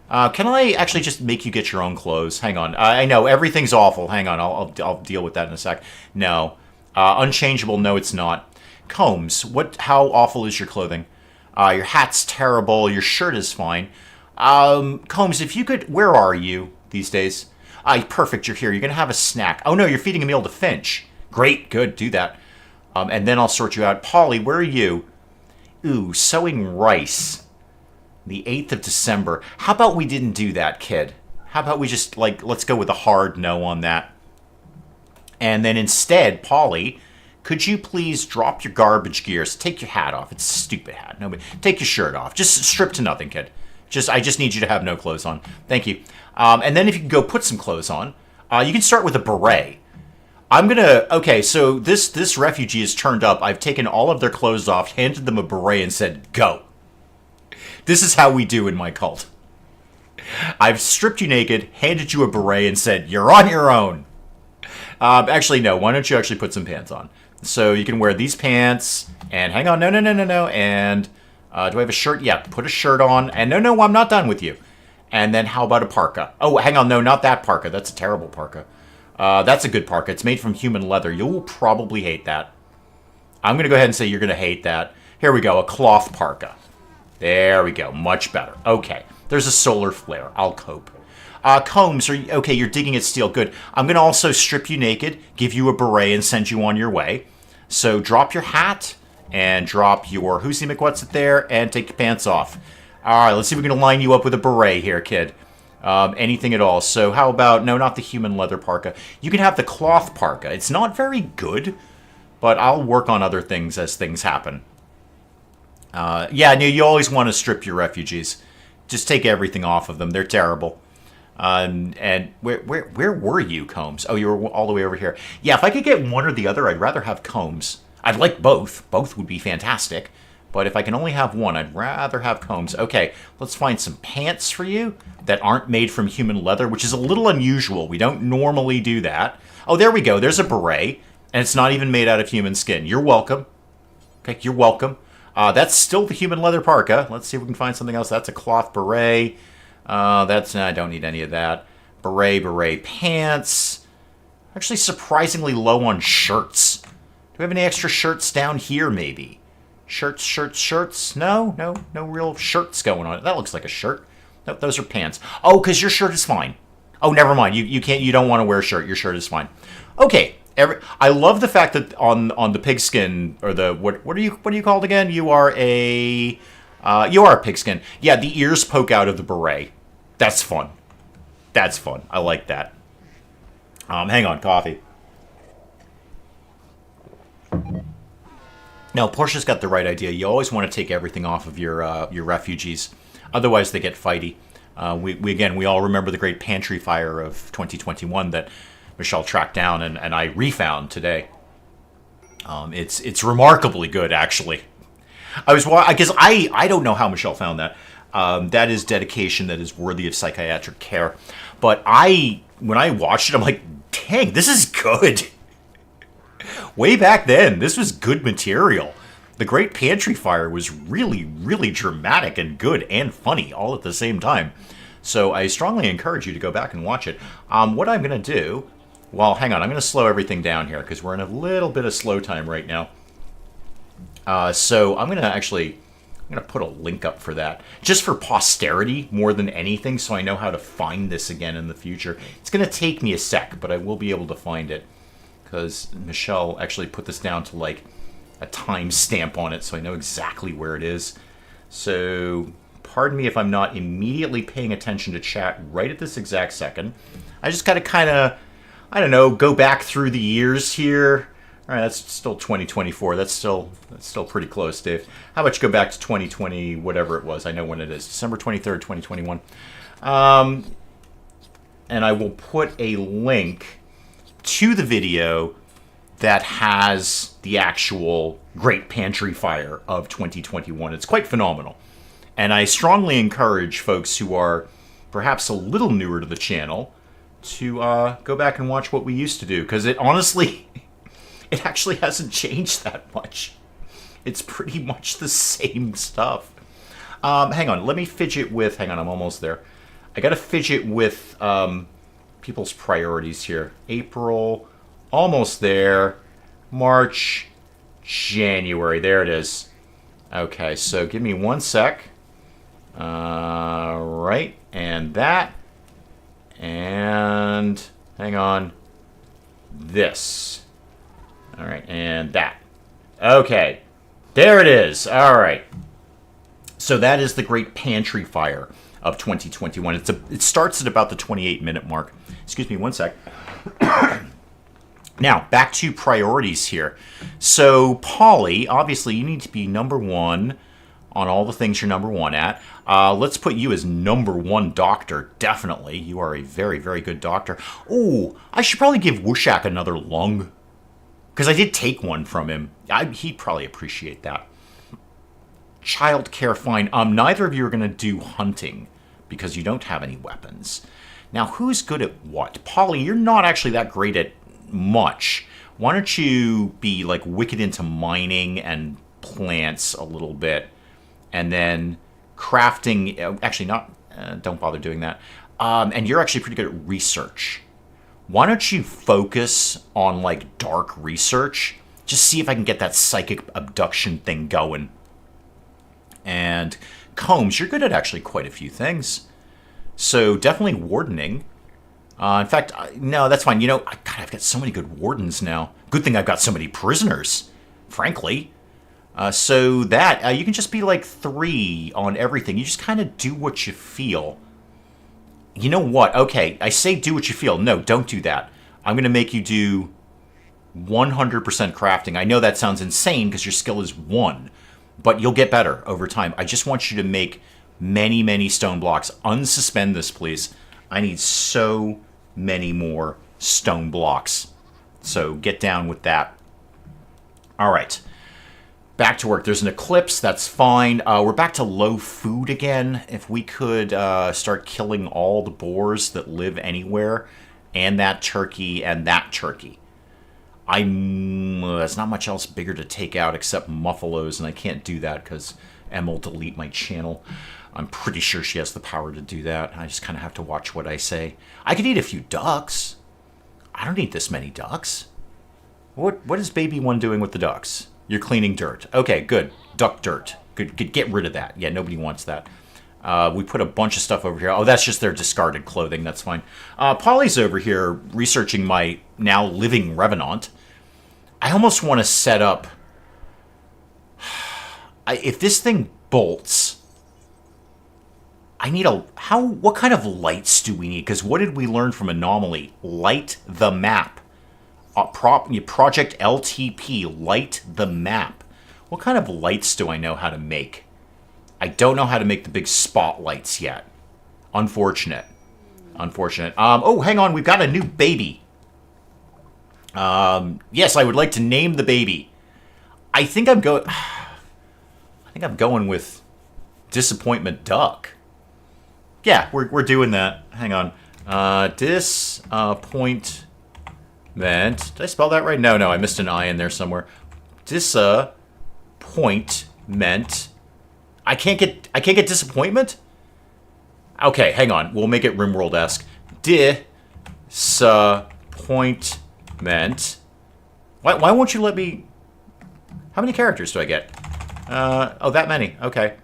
can I actually just make you get your own clothes? Hang on. I know, everything's awful. Hang on, I'll deal with that in a sec. No. Unchangeable, no, it's not. Combs, how awful is your clothing? Your hat's terrible, your shirt is fine. Combs, if you could, where are you these days? Perfect, you're here. You're going to have a snack. Oh, no, you're feeding a meal to Finch. Great, good, do that. And then I'll sort you out. Polly, where are you? Ooh, sowing rice. The 8th of December. How about we didn't do that, kid? How about we just, let's go with a hard no on that. And then instead, Polly, could you please drop your garbage gears? Take your hat off. It's a stupid hat. No, but take your shirt off. Just strip to nothing, kid. I just need you to have no clothes on. Thank you. And then if you can go put some clothes on, you can start with a beret. Okay, so this refugee has turned up. I've taken all of their clothes off, handed them a beret, and said, go. This is how we do in my cult. I've stripped you naked, handed you a beret, and said, you're on your own. Actually, no. Why don't you actually put some pants on? So you can wear these pants, and hang on. No. And do I have a shirt? Yeah, put a shirt on. And no, I'm not done with you. And then how about a parka? Oh, hang on. No, not that parka. That's a terrible parka. That's a good parka. It's made from human leather. You'll probably hate that. I'm going to go ahead and say you're going to hate that. Here we go. A cloth parka. There we go. Much better. Okay. There's a solar flare. I'll cope. Combs, okay, you're digging at steel. Good. I'm going to also strip you naked, give you a beret, and send you on your way. So drop your hat and drop your Hoosie McWhat's it there and take your pants off. All right, let's see if we can line you up with a beret here, kid. Anything at all. So how about, no, not the human leather parka. You can have the cloth parka. It's not very good, but I'll work on other things as things happen. Yeah, no, you always want to strip your refugees. Just take everything off of them. They're terrible. And where were you, Combs? Oh, you were all the way over here. Yeah, if I could get one or the other, I'd rather have Combs. I'd like both. Both would be fantastic. But if I can only have one, I'd rather have Combs. Okay, let's find some pants for you that aren't made from human leather, which is a little unusual. We don't normally do that. Oh, there we go. There's a beret, and it's not even made out of human skin. You're welcome. Okay, you're welcome. That's still the human leather parka. Let's see if we can find something else. That's a cloth beret. I don't need any of that. Beret pants. Actually, surprisingly low on shirts. Do we have any extra shirts down here, maybe? Shirts? No real shirts going on. That looks like a shirt. Nope, those are pants. Oh, because your shirt is fine. Oh, never mind. You don't want to wear a shirt. Your shirt is fine. Okay. I love the fact that on the pigskin, or the what are you called again? You are a pigskin. Yeah, the ears poke out of the beret. That's fun. I like that. Hang on, coffee. No, Portia's got the right idea. You always want to take everything off of your refugees, otherwise they get fighty. We all remember the great pantry fire of 2021 that Michelle tracked down and I refound today. It's remarkably good, actually. I guess I don't know how Michelle found that. That is dedication that is worthy of psychiatric care. But when I watched it, I'm like, dang, this is good. Way back then, this was good material. The Great Pantry Fire was really, really dramatic and good and funny all at the same time. So I strongly encourage you to go back and watch it. What I'm going to do... Well, hang on. I'm going to slow everything down here because we're in a little bit of slow time right now. So I'm going to put a link up for that. Just for posterity more than anything, so I know how to find this again in the future. It's going to take me a sec, but I will be able to find it. Because Michelle actually put this down to like a time stamp on it, so I know exactly where it is. So, pardon me if I'm not immediately paying attention to chat right at this exact second. I just gotta kind of, I don't know, go back through the years here. All right, that's still 2024. That's still pretty close, Dave. How about you go back to 2020, whatever it was? I know when it is. December 23rd, 2021. And I will put a link to the video that has the actual Great Pantry Fire of 2021. It's quite phenomenal. And I strongly encourage folks who are perhaps a little newer to the channel to go back and watch what we used to do, because it honestly, it actually hasn't changed that much. It's pretty much the same stuff. Hang on, let me fidget with, hang on, I'm almost there. I gotta fidget with people's priorities here. April, almost there. March, January, there it is. Okay, so give me 1 sec. Right, and that. And hang on. This. All right, and that. Okay, there it is. All right. So that is the Great Pantry Fire of 2021. It starts at about the 28-minute mark. Excuse me 1 sec. Now, back to priorities here. So, Polly, obviously you need to be number 1 on all the things you're number 1 at. Let's put you as number 1 doctor, definitely. You are a very, very good doctor. Oh, I should probably give Wushak another lung, because I did take one from him. He'd probably appreciate that. Child care, fine. Neither of you are going to do hunting, because you don't have any weapons. Now, who's good at what? Polly, you're not actually that great at much. Why don't you be, like, wicked into mining and plants a little bit, and then crafting, actually not, don't bother doing that. And you're actually pretty good at research. Why don't you focus on, like, dark research? Just see if I can get that psychic abduction thing going. And Combs, you're good at actually quite a few things. So definitely wardening. In fact, no, that's fine. You know, God, I've got so many good wardens now. Good thing I've got so many prisoners, frankly. So that, you can just be like 3 on everything. You just kind of do what you feel. You know what? Okay, I say do what you feel. No, don't do that. I'm going to make you do 100% crafting. I know that sounds insane because your skill is 1, but you'll get better over time. I just want you to make many, many stone blocks. Unsuspend this, please. I need so many more stone blocks. So get down with that. All right. Back to work. There's an eclipse. That's fine. We're back to low food again. If we could start killing all the boars that live anywhere, and that turkey, and that turkey. There's not much else bigger to take out except muffalos, and I can't do that because Em will delete my channel. I'm pretty sure she has the power to do that. I just kind of have to watch what I say. I could eat a few ducks. I don't eat this many ducks. What is baby one doing with the ducks? You're cleaning dirt. Okay, good. Duck dirt. Good. Get rid of that. Yeah, nobody wants that. We put a bunch of stuff over here. Oh, that's just their discarded clothing. That's fine. Polly's over here researching my now living Revenant. I almost want to set up... if this thing bolts... I need a... What kind of lights do we need? Because what did we learn from Anomaly? Light the map. Project LTP. Light the map. What kind of lights do I know how to make? I don't know how to make the big spotlights yet. Unfortunate. Unfortunate. Oh, hang on. We've got a new baby. Yes, I would like to name the baby. I think I'm going with Disappointment Duck. Yeah, we're doing that. Hang on. Disappointment. Did I spell that right? No, I missed an I in there somewhere. Disappointment. I can't get disappointment? Okay, hang on. We'll make it RimWorld-esque. Disappointment. Why won't you let me... How many characters do I get? Oh, that many. Okay.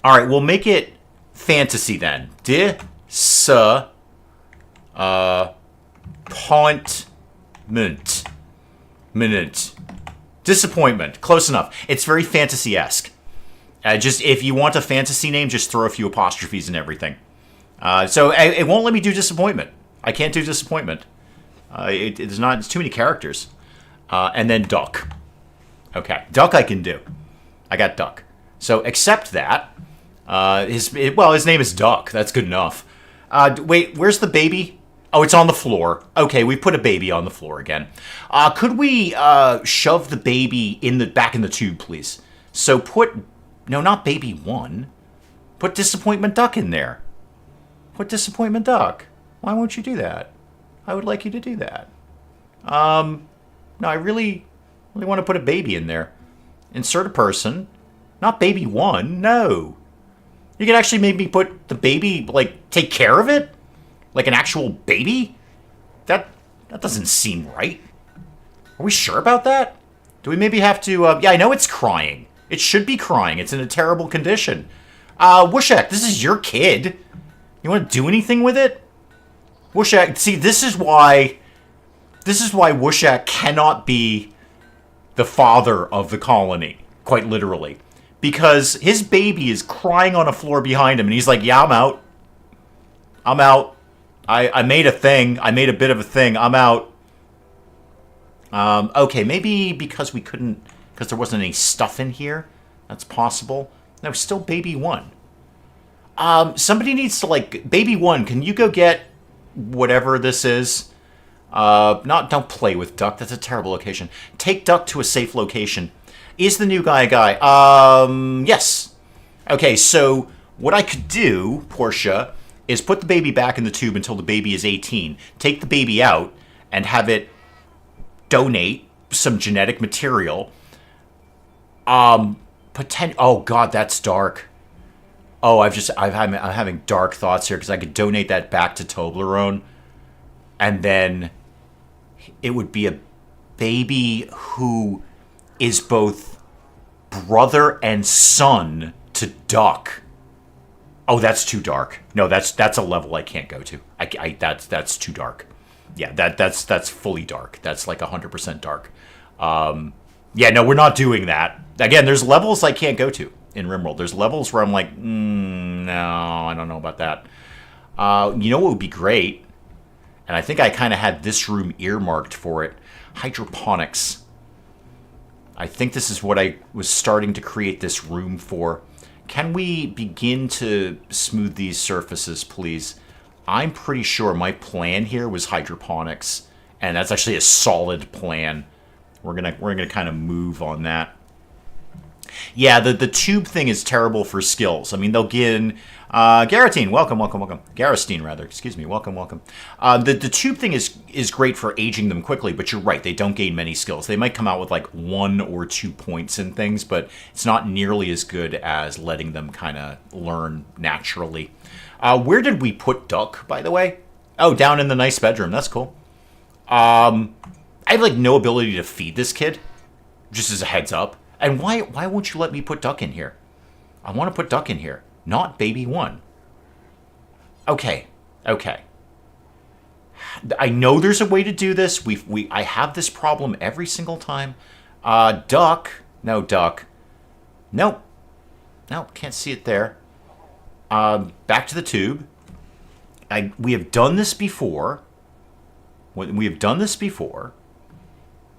All right, we'll make it fantasy then. Disappointment. Close enough. It's very fantasy-esque. Just if you want a fantasy name, just throw a few apostrophes and everything. So it won't let me do disappointment. I can't do disappointment. It's too many characters. And then duck. Okay, duck I can do. I got duck. So accept that. His name is Duck. That's good enough. Wait, where's the baby? Oh, it's on the floor. Okay, we put a baby on the floor again. Could we shove the baby back in the tube, please? So no, not baby one. Put Disappointment Duck in there. Put Disappointment Duck. Why won't you do that? I would like you to do that. No, I really want to put a baby in there. Insert a person. Not baby one, no. You could actually maybe put the baby, like, take care of it? Like an actual baby? That doesn't seem right. Are we sure about that? Do we maybe have to... yeah, I know it's crying. It should be crying. It's in a terrible condition. Wushak, this is your kid. You want to do anything with it? Wushak, see, this is why Wushak cannot be the father of the colony, quite literally. Because his baby is crying on a floor behind him, and he's like, yeah, I'm out. I'm out. I made a thing. I made a bit of a thing. I'm out. Okay, maybe because there wasn't any stuff in here. That's possible. No, still baby one. Somebody needs to, like, baby one, can you go get whatever this is? Don't play with Duck. That's a terrible location. Take Duck to a safe location. Is the new guy a guy? Yes. Okay, so what I could do, Portia, is put the baby back in the tube until the baby is 18. Take the baby out and have it donate some genetic material. Oh God, that's dark. Oh, I'm having dark thoughts here because I could donate that back to Toblerone, and then it would be a baby who is both brother and son to Duck. Oh, that's too dark. No, that's a level I can't go to. That's too dark. Yeah, that's fully dark. That's like 100% dark. Yeah, no, we're not doing that. Again, there's levels I can't go to in RimWorld. There's levels where I'm like, no, I don't know about that. You know what would be great? And I think I kind of had this room earmarked for it. Hydroponics. I think this is what I was starting to create this room for. Can we begin to smooth these surfaces, please? I'm pretty sure my plan here was hydroponics, and that's actually a solid plan. We're gonna kind of move on that. Yeah, the tube thing is terrible for skills. I mean, they'll gain... Garatine, welcome. Garastine, rather. Excuse me, welcome. The tube thing is great for aging them quickly, but you're right, they don't gain many skills. They might come out with like 1 or 2 points in things, but it's not nearly as good as letting them kind of learn naturally. Where did we put Duck, by the way? Oh, down in the nice bedroom. That's cool. I have like no ability to feed this kid, just as a heads up. And why won't you let me put Duck in here? I want to put Duck in here, not baby one. Okay. I know there's a way to do this. I have this problem every single time. Duck. No, Duck. Nope. Nope, can't see it there. Back to the tube. We have done this before.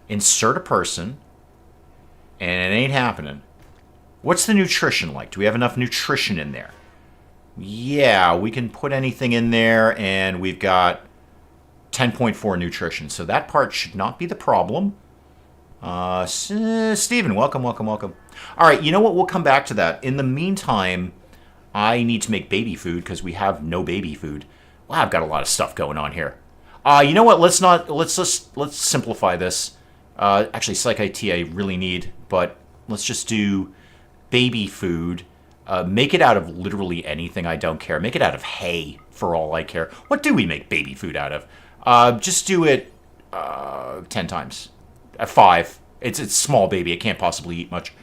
Insert a person. And it ain't happening. What's the nutrition like? Do we have enough nutrition in there? Yeah, we can put anything in there, and we've got 10.4 nutrition. So that part should not be the problem. Steven, welcome. All right, you know what? We'll come back to that. In the meantime, I need to make baby food because we have no baby food. Wow, I've got a lot of stuff going on here. You know what? Let's simplify this. Actually, Psych IT I really need, but let's just do baby food. Make it out of literally anything. I don't care. Make it out of hay for all I care. What do we make baby food out of? Just do it 10 times. 5. It's small baby. It can't possibly eat much.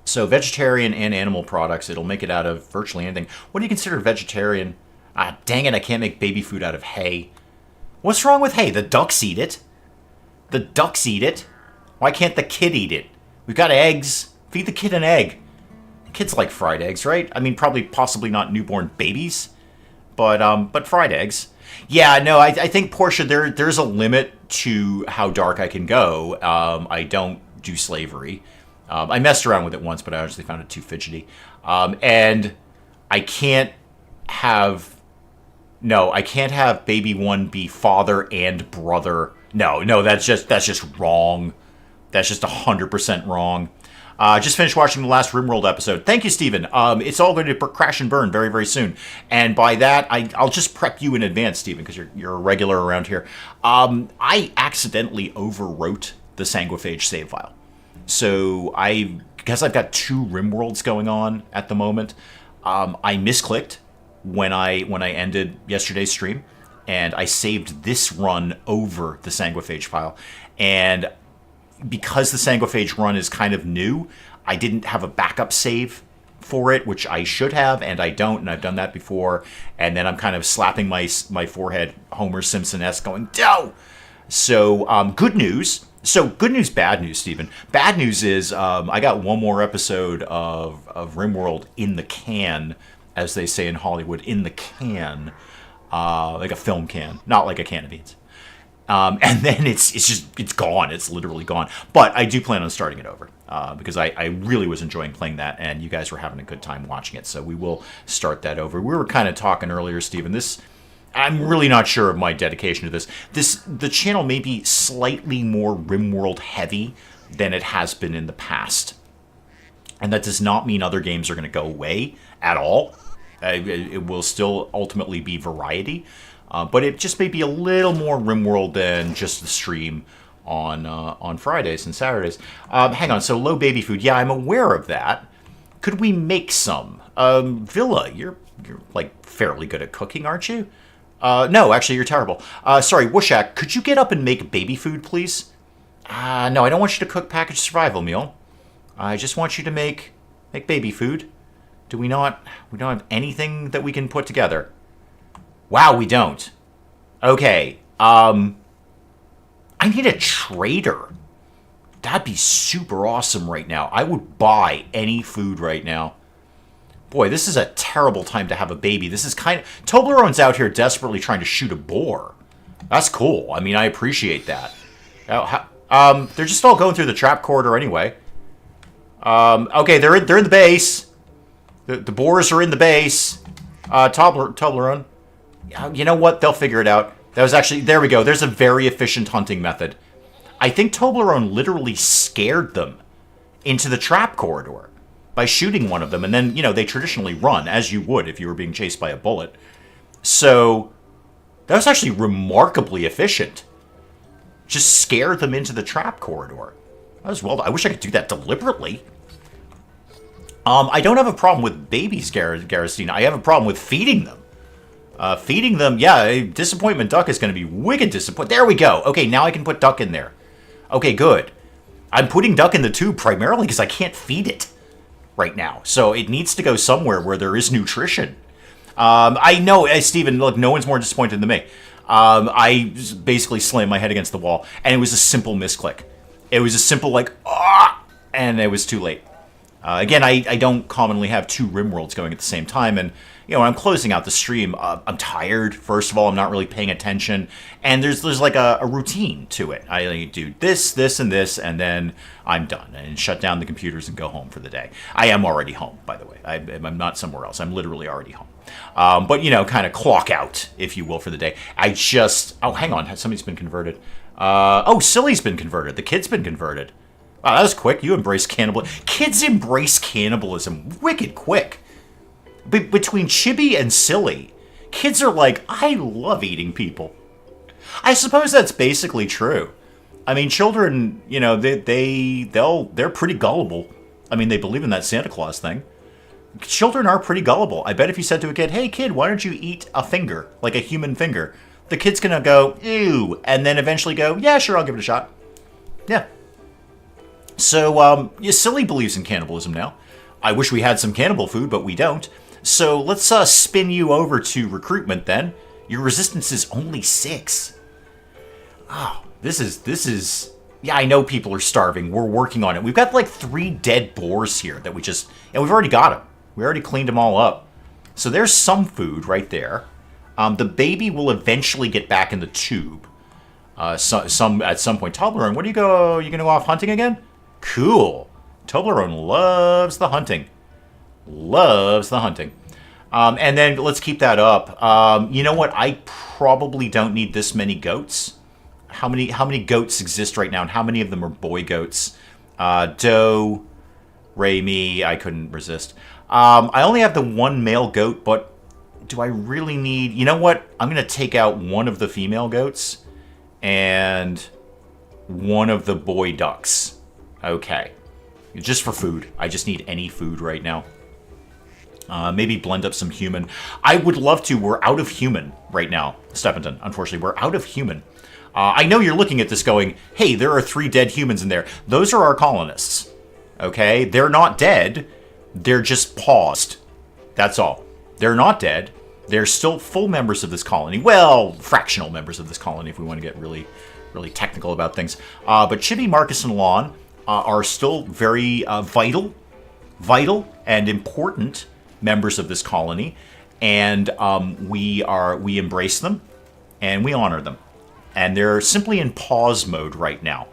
So vegetarian and animal products. It'll make it out of virtually anything. What do you consider vegetarian? Dang it, I can't make baby food out of hay. What's wrong with hay? The ducks eat it. The ducks eat it. Why can't the kid eat it? We've got eggs. Feed the kid an egg. Kids like fried eggs, right? I mean, possibly not newborn babies, but fried eggs. Yeah, no, I think, Portia, there's a limit to how dark I can go. I don't do slavery. I messed around with it once, but I actually found it too fidgety. And I can't have No, I can't have baby one be father and brother. No, that's just wrong. That's just 100% wrong. Just finished watching the last RimWorld episode. Thank you, Steven. It's all going to crash and burn very, very soon. And by that, I'll just prep you in advance, Steven, because you're a regular around here. I accidentally overwrote the Sanguiphage save file. So because I've got 2 RimWorlds going on at the moment, I misclicked when I ended yesterday's stream, and I saved this run over the Sanguiphage file. And because the Sanguiphage run is kind of new, I didn't have a backup save for it, which I should have, and I don't, and I've done that before. And then I'm kind of slapping my forehead, Homer Simpson-esque, going, "No!" So, good news. So, good news, bad news, Stephen. Bad news is I got one more episode of RimWorld in the can, as they say in Hollywood, in the can, like a film can, not like a can of beans. And then it's gone. It's literally gone. But I do plan on starting it over because I really was enjoying playing that, and you guys were having a good time watching it. So we will start that over. We were kind of talking earlier, Stephen. I'm really not sure of my dedication to this. The channel may be slightly more RimWorld heavy than it has been in the past. And that does not mean other games are going to go away at all. It will still ultimately be variety. But it just may be a little more RimWorld than just the stream on Fridays and Saturdays. Hang on, so low baby food. Yeah, I'm aware of that. Could we make some? Villa, you're like fairly good at cooking, aren't you? No, actually, you're terrible. Sorry, Wushak, could you get up and make baby food, please? No, I don't want you to cook packaged survival meal. I just want you to make baby food. Do we not? We don't have anything that we can put together. Wow, we don't. Okay. I need a trader. That'd be super awesome right now. I would buy any food right now. Boy, this is a terrible time to have a baby. This is kind of... Toblerone's out here desperately trying to shoot a boar. That's cool. I mean, I appreciate that. They're just all going through the trap corridor anyway. Okay, they're in the base. The boars are in the base. Toblerone. You know what? They'll figure it out. That was actually... There we go. There's a very efficient hunting method. I think Toblerone literally scared them into the trap corridor by shooting one of them. And then, they traditionally run, as you would if you were being chased by a bullet. So, that was actually remarkably efficient. Just scare them into the trap corridor. That was well done. I wish I could do that deliberately. I don't have a problem with babies, Garristina. I have a problem with feeding them. Feeding them, yeah, disappointment duck is going to be wicked disappointed. There we go. Okay, now I can put duck in there. Okay, good. I'm putting duck in the tube primarily because I can't feed it right now. So it needs to go somewhere where there is nutrition. I know, Steven, look, no one's more disappointed than me. I basically slammed my head against the wall, and it was a simple misclick. It was a simple, and it was too late. Again, I don't commonly have 2 RimWorlds going at the same time, and when I'm closing out the stream, I'm tired. First of all, I'm not really paying attention, and there's like a routine to it. I do this, and this, and then I'm done, and shut down the computers and go home for the day. I am already home, by the way. I'm not somewhere else. I'm literally already home. But kind of clock out, if you will, for the day. Oh, hang on, somebody's been converted. Silly's been converted. The kid's been converted. Wow, that was quick. You embrace cannibalism. Kids embrace cannibalism wicked quick. Between Chibi and Silly, kids are like, I love eating people. I suppose that's basically true. I mean, children, they're pretty gullible. I mean, they believe in that Santa Claus thing. Children are pretty gullible. I bet if you said to a kid, hey kid, why don't you eat a finger, like a human finger? The kid's gonna go, ew, and then eventually go, yeah, sure, I'll give it a shot. Yeah. So, Silly believes in cannibalism now. I wish we had some cannibal food, but we don't. So, let's spin you over to recruitment then. Your resistance is only 6. Oh, this is... Yeah, I know people are starving. We're working on it. We've got like 3 dead boars here that and we've already got them. We already cleaned them all up. So there's some food right there. The baby will eventually get back in the tube. At some point. Toblerone, where do you go? You gonna go off hunting again? Cool. Toblerone loves the hunting. Loves the hunting. And then let's keep that up. You know what? I probably don't need this many goats. How many goats exist right now, and how many of them are boy goats? Doe, Ray, me. I couldn't resist. I only have the one male goat, but do I really need... You know what? I'm going to take out one of the female goats and one of the boy ducks. Okay. Just for food. I just need any food right now. Maybe blend up some human. I would love to. We're out of human right now, Stephenton. Unfortunately, we're out of human. I know you're looking at this going, hey, there are 3 dead humans in there. Those are our colonists. Okay? They're not dead. They're just paused. That's all. They're not dead. They're still full members of this colony. Well, fractional members of this colony if we want to get really, really technical about things. But Chibi, Marcus, and Lon are still very vital and important members of this colony. And we embrace them and we honor them. And they're simply in pause mode right now.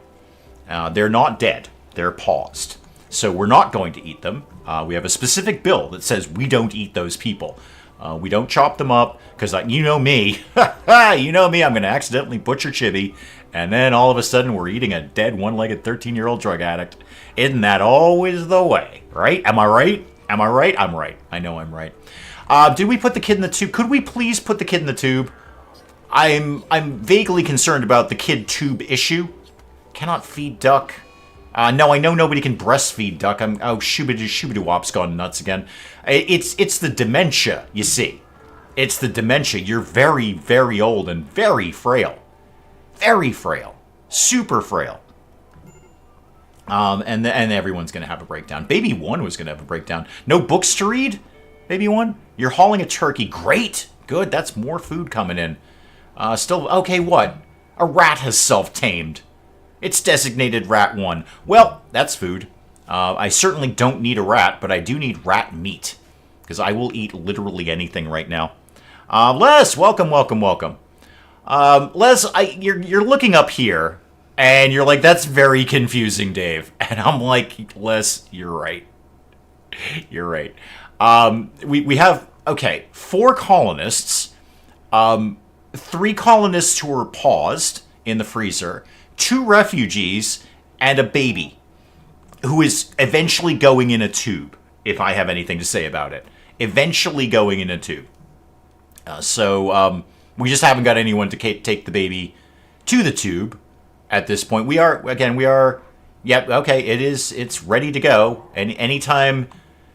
They're not dead. They're paused. So we're not going to eat them. We have a specific bill that says we don't eat those people. We don't chop them up, because you know me. You know me, I'm going to accidentally butcher Chibi, and then all of a sudden we're eating a dead one-legged 13-year-old drug addict. Isn't that always the way, right? Am I right? Am I right? I'm right. I know I'm right. Did we put the kid in the tube? Could we please put the kid in the tube? I'm vaguely concerned about the kid tube issue. Cannot feed duck. No, I know nobody can breastfeed duck. Shubidoo-wop's gone nuts again. It's the dementia, you see. It's the dementia. You're very, very old and very frail. Very frail. Super frail. And everyone's going to have a breakdown. Baby 1 was going to have a breakdown. No books to read? Baby 1? You're hauling a turkey. Great. Good. That's more food coming in. Still, okay, what? A rat has self-tamed. It's designated Rat 1. Well, that's food. I certainly don't need a rat, but I do need rat meat. Because I will eat literally anything right now. Les, welcome, welcome, welcome. Les, you're looking up here, and you're like, that's very confusing, Dave. And I'm like, Les, you're right. You're right. We have, okay, 4 colonists. 3 colonists who are paused in the freezer. 2 refugees, and a baby who is eventually going in a tube, if I have anything to say about it. Eventually going in a tube. So we just haven't got anyone to take the baby to the tube at this point. Yep, okay, it's ready to go. Anytime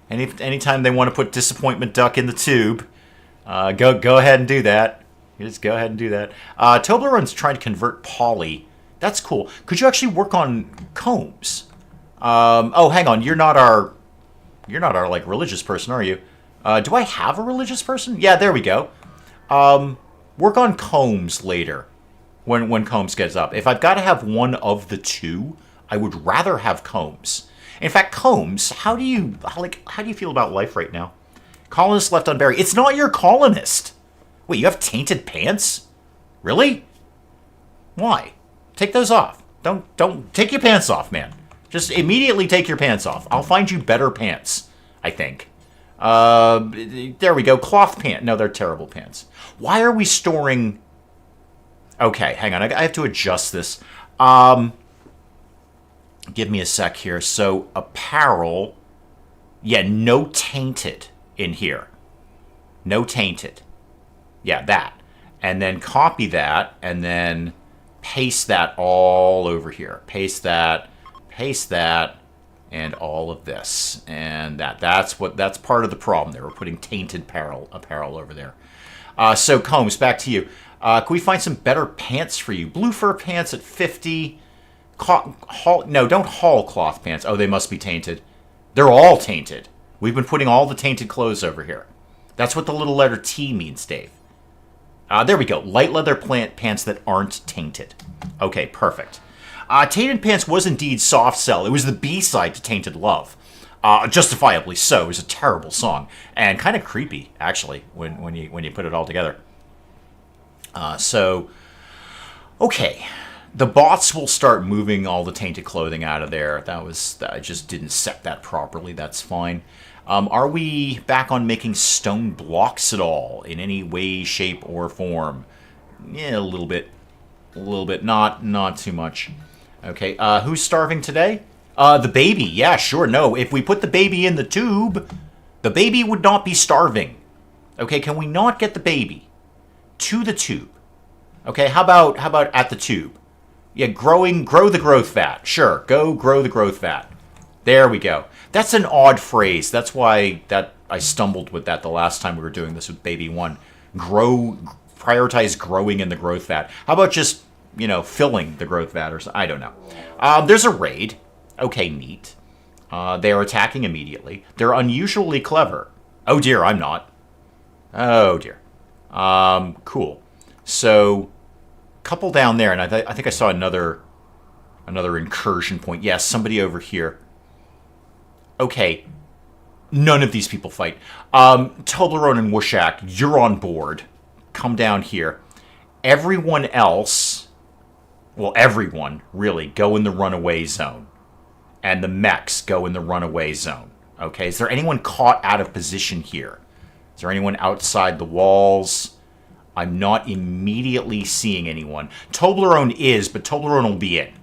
they want to put Disappointment Duck in the tube, go ahead and do that. Just go ahead and do that. Toblerone's trying to convert Polly. That's cool. Could you actually work on combs? Oh, hang on. You're not our like religious person, are you? Do I have a religious person? Yeah, there we go. Work on combs later, when combs gets up. If I've got to have one of the 2, I would rather have combs. In fact, combs. How do you feel about life right now? Colonist left unburied. It's not your colonist. Wait, you have tainted pants? Really? Why? Take those off. Don't take your pants off, man. Just immediately take your pants off. I'll find you better pants, I think. There we go. Cloth pants. No, they're terrible pants. Why are we storing... Okay, hang on. I have to adjust this. Give me a sec here. So, apparel. Yeah, no tainted in here. No tainted. Yeah, that. And then copy that, and then... paste that all over here. Paste that, and all of this. And that's part of the problem there. We're putting tainted apparel over there. So Combs, back to you. Can we find some better pants for you? Blue fur pants at 50. No, don't haul cloth pants. Oh, they must be tainted. They're all tainted. We've been putting all the tainted clothes over here. That's what the little letter T means, Dave. There we go. Light leather pants that aren't tainted. Okay, perfect. Tainted Pants was indeed soft sell. It was the B-side to Tainted Love. Justifiably so. It was a terrible song. And kind of creepy, actually, when you put it all together. Okay. The bots will start moving all the tainted clothing out of there. I just didn't set that properly. That's fine. Are we back on making stone blocks at all in any way, shape, or form? Yeah, a little bit. A little bit. Not too much. Okay, who's starving today? The baby. Yeah, sure. No, if we put the baby in the tube, the baby would not be starving. Okay, can we not get the baby to the tube? Okay, how about at the tube? Yeah, grow the growth vat. Sure, go grow the growth vat. There we go. That's an odd phrase. That's why I stumbled with that the last time we were doing this with Baby 1. Prioritize growing in the growth vat. How about just, filling the growth vat or something? I don't know. There's a raid. Okay, neat. They are attacking immediately. They're unusually clever. Oh dear, I'm not. Oh dear. Cool. So, couple down there, and I think I saw another incursion point. Yes, somebody over here. Okay, none of these people fight. Toblerone and Wushak, you're on board. Come down here. Everyone else, well, everyone, really, go in the runaway zone. And the mechs go in the runaway zone. Okay, is there anyone caught out of position here? Is there anyone outside the walls? I'm not immediately seeing anyone. Toblerone is, but Toblerone will be in.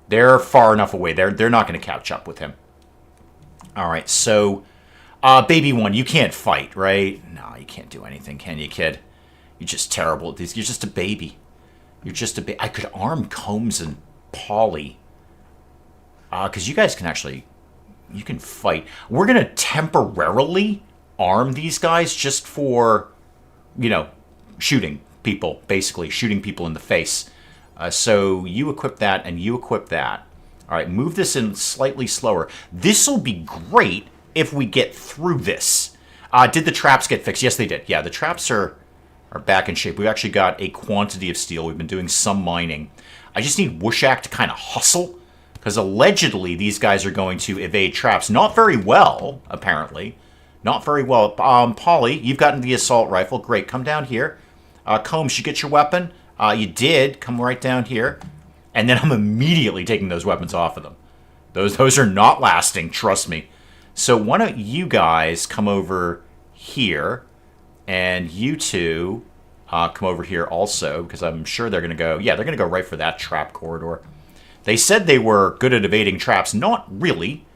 They're far enough away. They're not going to catch up with him. All right, so Baby 1, you can't fight, right? No, you can't do anything, can you, kid? You're just terrible at these. You're just a baby. You're just a baby. I could arm Combs and Polly. Because you guys can actually... You can fight. We're going to temporarily arm these guys just for, shooting people, basically. Shooting people in the face. So you equip that and you equip that. All right, move this in slightly slower. This will be great if we get through this. Did the traps get fixed? Yes, they did. Yeah, the traps are back in shape. We've actually got a quantity of steel. We've been doing some mining. I just need Wushak to kind of hustle, because allegedly these guys are going to evade traps. Not very well, apparently. Not very well. Polly, you've gotten the assault rifle. Great, come down here. Combs, you get your weapon? You did. Come right down here. And then I'm immediately taking those weapons off of them. Those are not lasting, trust me. So why don't you guys come over here, and you two come over here also, because I'm sure they're going to go... Yeah, they're going to go right for that trap corridor. They said they were good at evading traps. Not really.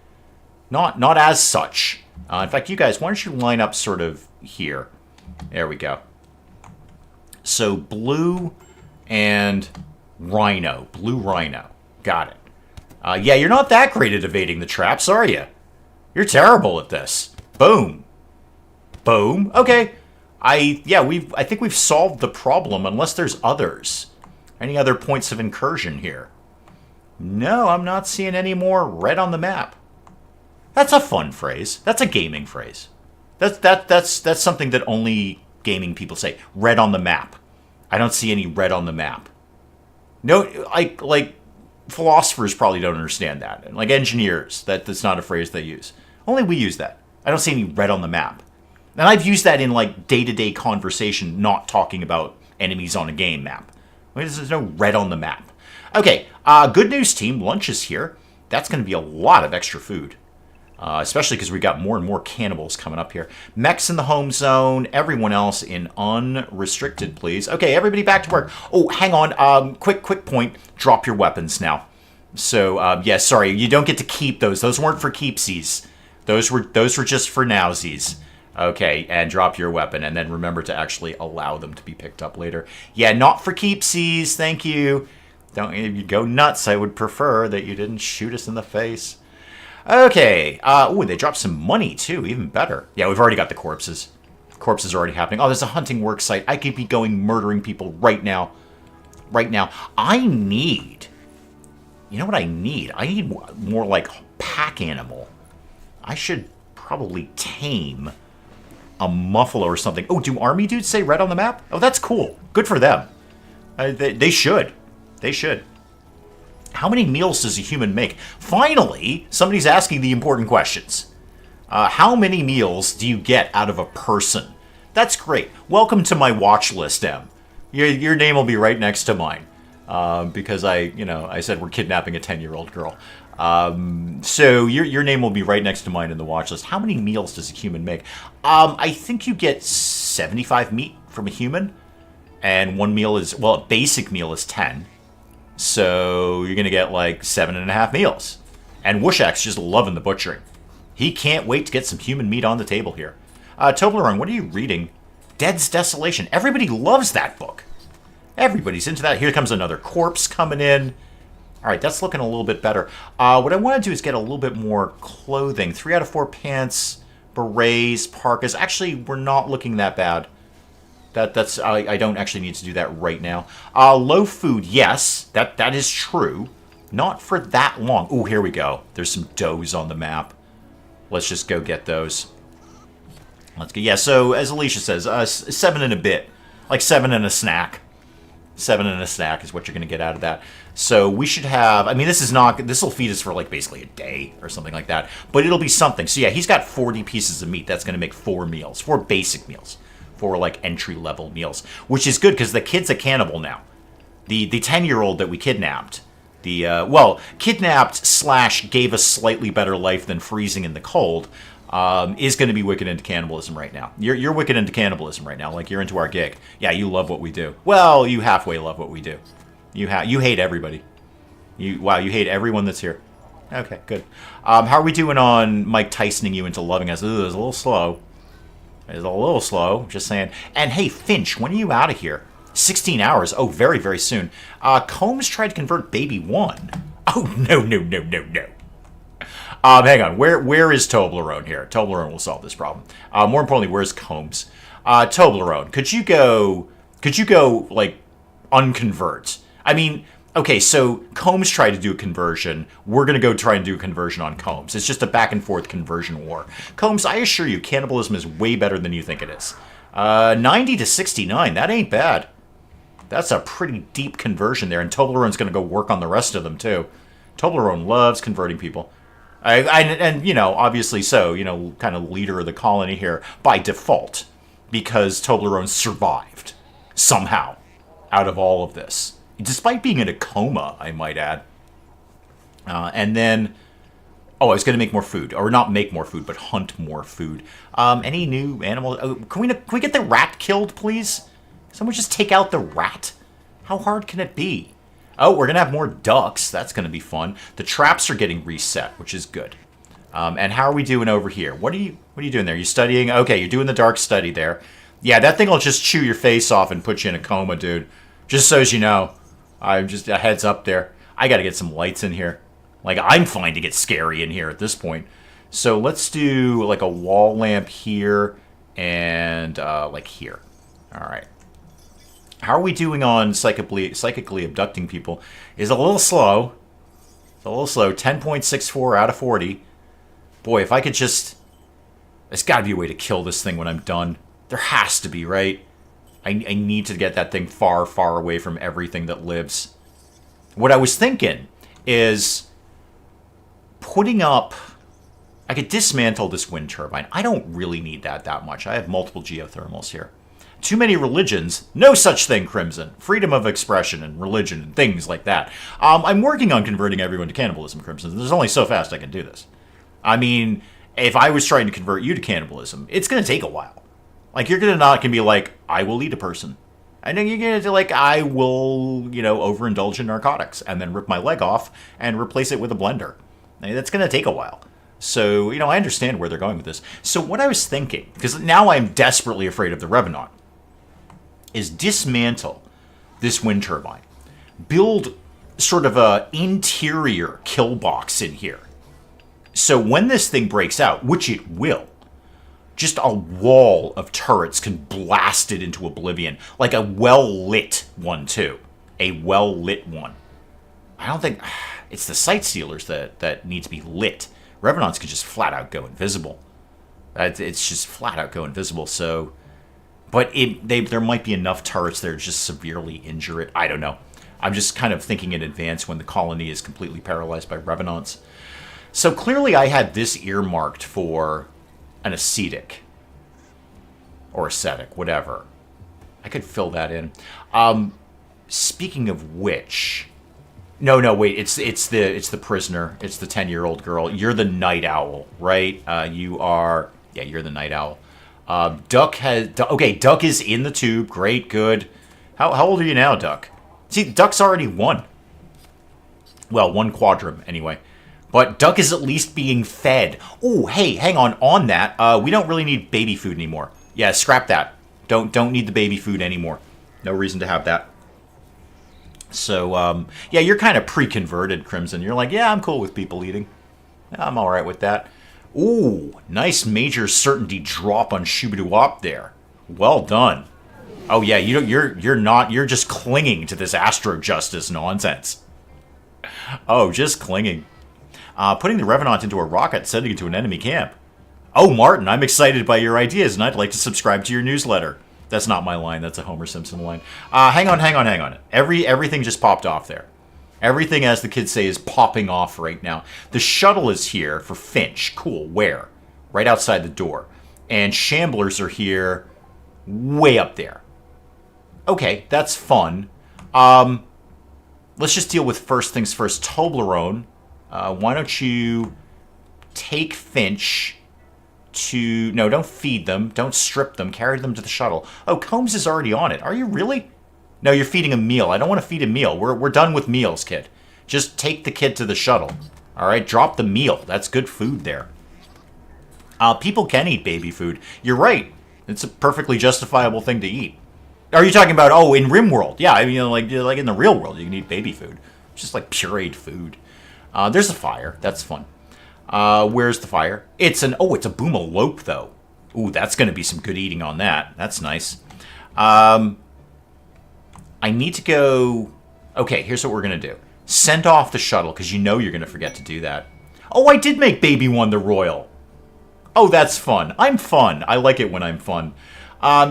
Not as such. In fact, you guys, why don't you line up sort of here? There we go. So blue and... Rhino. Blue Rhino. Got it. Yeah, you're not that great at evading the traps, are you? You're terrible at this. Boom. Boom. Okay. I think we've solved the problem, unless there's others. Any other points of incursion here? No, I'm not seeing any more red on the map. That's a fun phrase. That's a gaming phrase. That's something that only gaming people say. Red on the map. I don't see any red on the map. No, like philosophers probably don't understand that. And like engineers, that's not a phrase they use. Only we use that. I don't see any red on the map. And I've used that in like day-to-day conversation, not talking about enemies on a game map. There's no red on the map. Okay, good news, team. Lunch is here. That's going to be a lot of extra food. Especially because we got more and more cannibals coming up here. Mechs in the home zone. Everyone else in unrestricted, please. Okay, everybody back to work. Oh, hang on. Quick point. Drop your weapons now. So, yeah, sorry. You don't get to keep those. Those weren't for keepsies. Those were just for nowsies. Okay, and drop your weapon. And then remember to actually allow them to be picked up later. Yeah, not for keepsies. Thank you. Don't you go nuts. I would prefer that you didn't shoot us in the face. Okay. Oh, they dropped some money, too. Even better. Yeah, we've already got the corpses. Corpses are already happening. Oh, there's a hunting work site. I could be going murdering people right now. Right now. I need... You know what I need? I need more like pack animal. I should probably tame a muffalo or something. Oh, do army dudes say red on the map? Oh, that's cool. Good for them. They should. They should. How many meals does a human make? Finally, somebody's asking the important questions. How many meals do you get out of a person? That's great. Welcome to my watch list, Em. Your name will be right next to mine. because I said we're kidnapping a 10-year-old girl. So your name will be right next to mine in the watch list. How many meals does a human make? I think you get 75 meat from a human, and one meal is, well, a basic meal is 10. So you're going to get like 7.5 meals. And Wushak's just loving the butchering. He can't wait to get some human meat on the table here. Toblerone, what are you reading? Dead's Desolation. Everybody loves that book. Everybody's into that. Here comes another corpse coming in. All right, that's looking a little bit better. What I want to do is get a little bit more clothing. 3 out of 4 pants, berets, parkas. Actually, we're not looking that bad. I don't actually need to do that right now. Low food, yes, that is true. Not for that long. Ooh, here we go. There's some doughs on the map. Let's just go get those. Let's go. Yeah, so as Alicia says, 7 and a bit. Like 7 and a snack. 7 and a snack is what you're going to get out of that. So we should have, I mean, this will feed us for like basically a day or something like that. But it'll be something. So yeah, he's got 40 pieces of meat. That's going to make 4 meals. 4 basic meals. 4 like entry-level meals. Which is good because the kid's a cannibal now. The 10-year-old that we kidnapped. Kidnapped / gave us slightly better life than freezing in the cold. Is going to be wicked into cannibalism right now. You're wicked into cannibalism right now, like you're into our gig. Yeah, you love what we do. Well, you halfway love what we do. You hate everybody. You hate everyone that's here. Okay, good. How are we doing on Mike Tysoning you into loving us? Ooh, it's a little slow. It's a little slow, just saying. And hey, Finch, when are you out of here? 16 hours. Oh, very, very soon. Combs tried to convert Baby 1. Oh, no. Hang on. Where is Toblerone here? Toblerone will solve this problem. More importantly, where's Combs? Toblerone, could you go, like, unconvert? I mean, okay, so Combs tried to do a conversion. We're going to go try and do a conversion on Combs. It's just a back-and-forth conversion war. Combs, I assure you, cannibalism is way better than you think it is. 90 to 69, that ain't bad. That's a pretty deep conversion there, and Toblerone's going to go work on the rest of them, too. Toblerone loves converting people. And obviously so, kind of leader of the colony here by default, because Toblerone survived, somehow, out of all of this. Despite being in a coma, I might add. And then, I was going to make more food. Or not make more food, but hunt more food. Any new animals? Can we get the rat killed, please? Someone just take out the rat? How hard can it be? Oh, we're going to have more ducks. That's going to be fun. The traps are getting reset, which is good. And how are we doing over here? What are you doing there? You studying? Okay, you're doing the dark study there. Yeah, that thing will just chew your face off and put you in a coma, dude. Just so as you know. I'm just a heads up there. I got to get some lights in here. Like, I'm finding it scary in here at this point. So let's do, like, a wall lamp here and, like, here. All right. How are we doing on psychically abducting people? Is a little slow. It's a little slow. 10.64 out of 40. Boy, if I could just... There's got to be a way to kill this thing when I'm done. There has to be, right? I need to get that thing far, far away from everything that lives. What I was thinking is putting up... I could dismantle this wind turbine. I don't really need that much. I have multiple geothermals here. Too many religions, no such thing, Crimson. Freedom of expression and religion and things like that. I'm working on converting everyone to cannibalism, Crimson. There's only so fast I can do this. I mean, if I was trying to convert you to cannibalism, it's going to take a while. Like, you're not going to be like, I will eat a person. And then you're going to like, I will, overindulge in narcotics and then rip my leg off and replace it with a blender. That's going to take a while. So, I understand where they're going with this. So what I was thinking, because now I'm desperately afraid of the Revenant, is dismantle this wind turbine. Build sort of a interior kill box in here. So when this thing breaks out, which it will, just a wall of turrets can blast it into oblivion. Like a well-lit one, too. A well-lit one. I don't think... It's the sight stealers that need to be lit. Revenants could just flat out go invisible. It's just flat out go invisible, so... But there might be enough turrets there to just severely injure it. I don't know. I'm just kind of thinking in advance when the colony is completely paralyzed by Revenants. So clearly I had this earmarked for an ascetic. Or ascetic, whatever. I could fill that in. Speaking of which... No, wait. It's the prisoner. It's the 10-year-old girl. You're the night owl, right? You are... Yeah, you're the night owl. Duck has... Okay, Duck is in the tube. Great, good. How old are you now, Duck? See, Duck's already won. Well, one quadrum, anyway. But Duck is at least being fed. Oh, hey, hang on that. We don't really need baby food anymore. Yeah, scrap that. Don't need the baby food anymore. No reason to have that. So, yeah, you're kind of pre-converted, Crimson. You're like, yeah, I'm cool with people eating. I'm all right with that. Ooh, nice major certainty drop on Shubidoo-Wop there. Well done. Oh yeah, you're just clinging to this Astro Justice nonsense. Oh, just clinging. Putting the Revenant into a rocket, sending it to an enemy camp. Oh, Martin, I'm excited by your ideas, and I'd like to subscribe to your newsletter. That's not my line. That's a Homer Simpson line. Hang on. Everything just popped off there. Everything, as the kids say, is popping off right now. The shuttle is here for Finch. Cool. Where? Right outside the door. And Shamblers are here way up there. Okay, that's fun. Let's just deal with first things first. Toblerone, why don't you take Finch to... No, don't feed them. Don't strip them. Carry them to the shuttle. Oh, Combs is already on it. Are you really? No, you're feeding a meal. I don't want to feed a meal. We're done with meals, kid. Just take the kid to the shuttle. All right, drop the meal. That's good food there. People can eat baby food. You're right. It's a perfectly justifiable thing to eat. Are you talking about, in RimWorld? Yeah, I mean, like in the real world, you can eat baby food. It's just like pureed food. There's a fire. That's fun. Where's the fire? It's a boomalope, though. Ooh, that's going to be some good eating on that. That's nice. I need to go... Okay, here's what we're going to do. Send off the shuttle, because you know you're going to forget to do that. Oh, I did make Baby One the Royal. Oh, that's fun. I'm fun. I like it when I'm fun.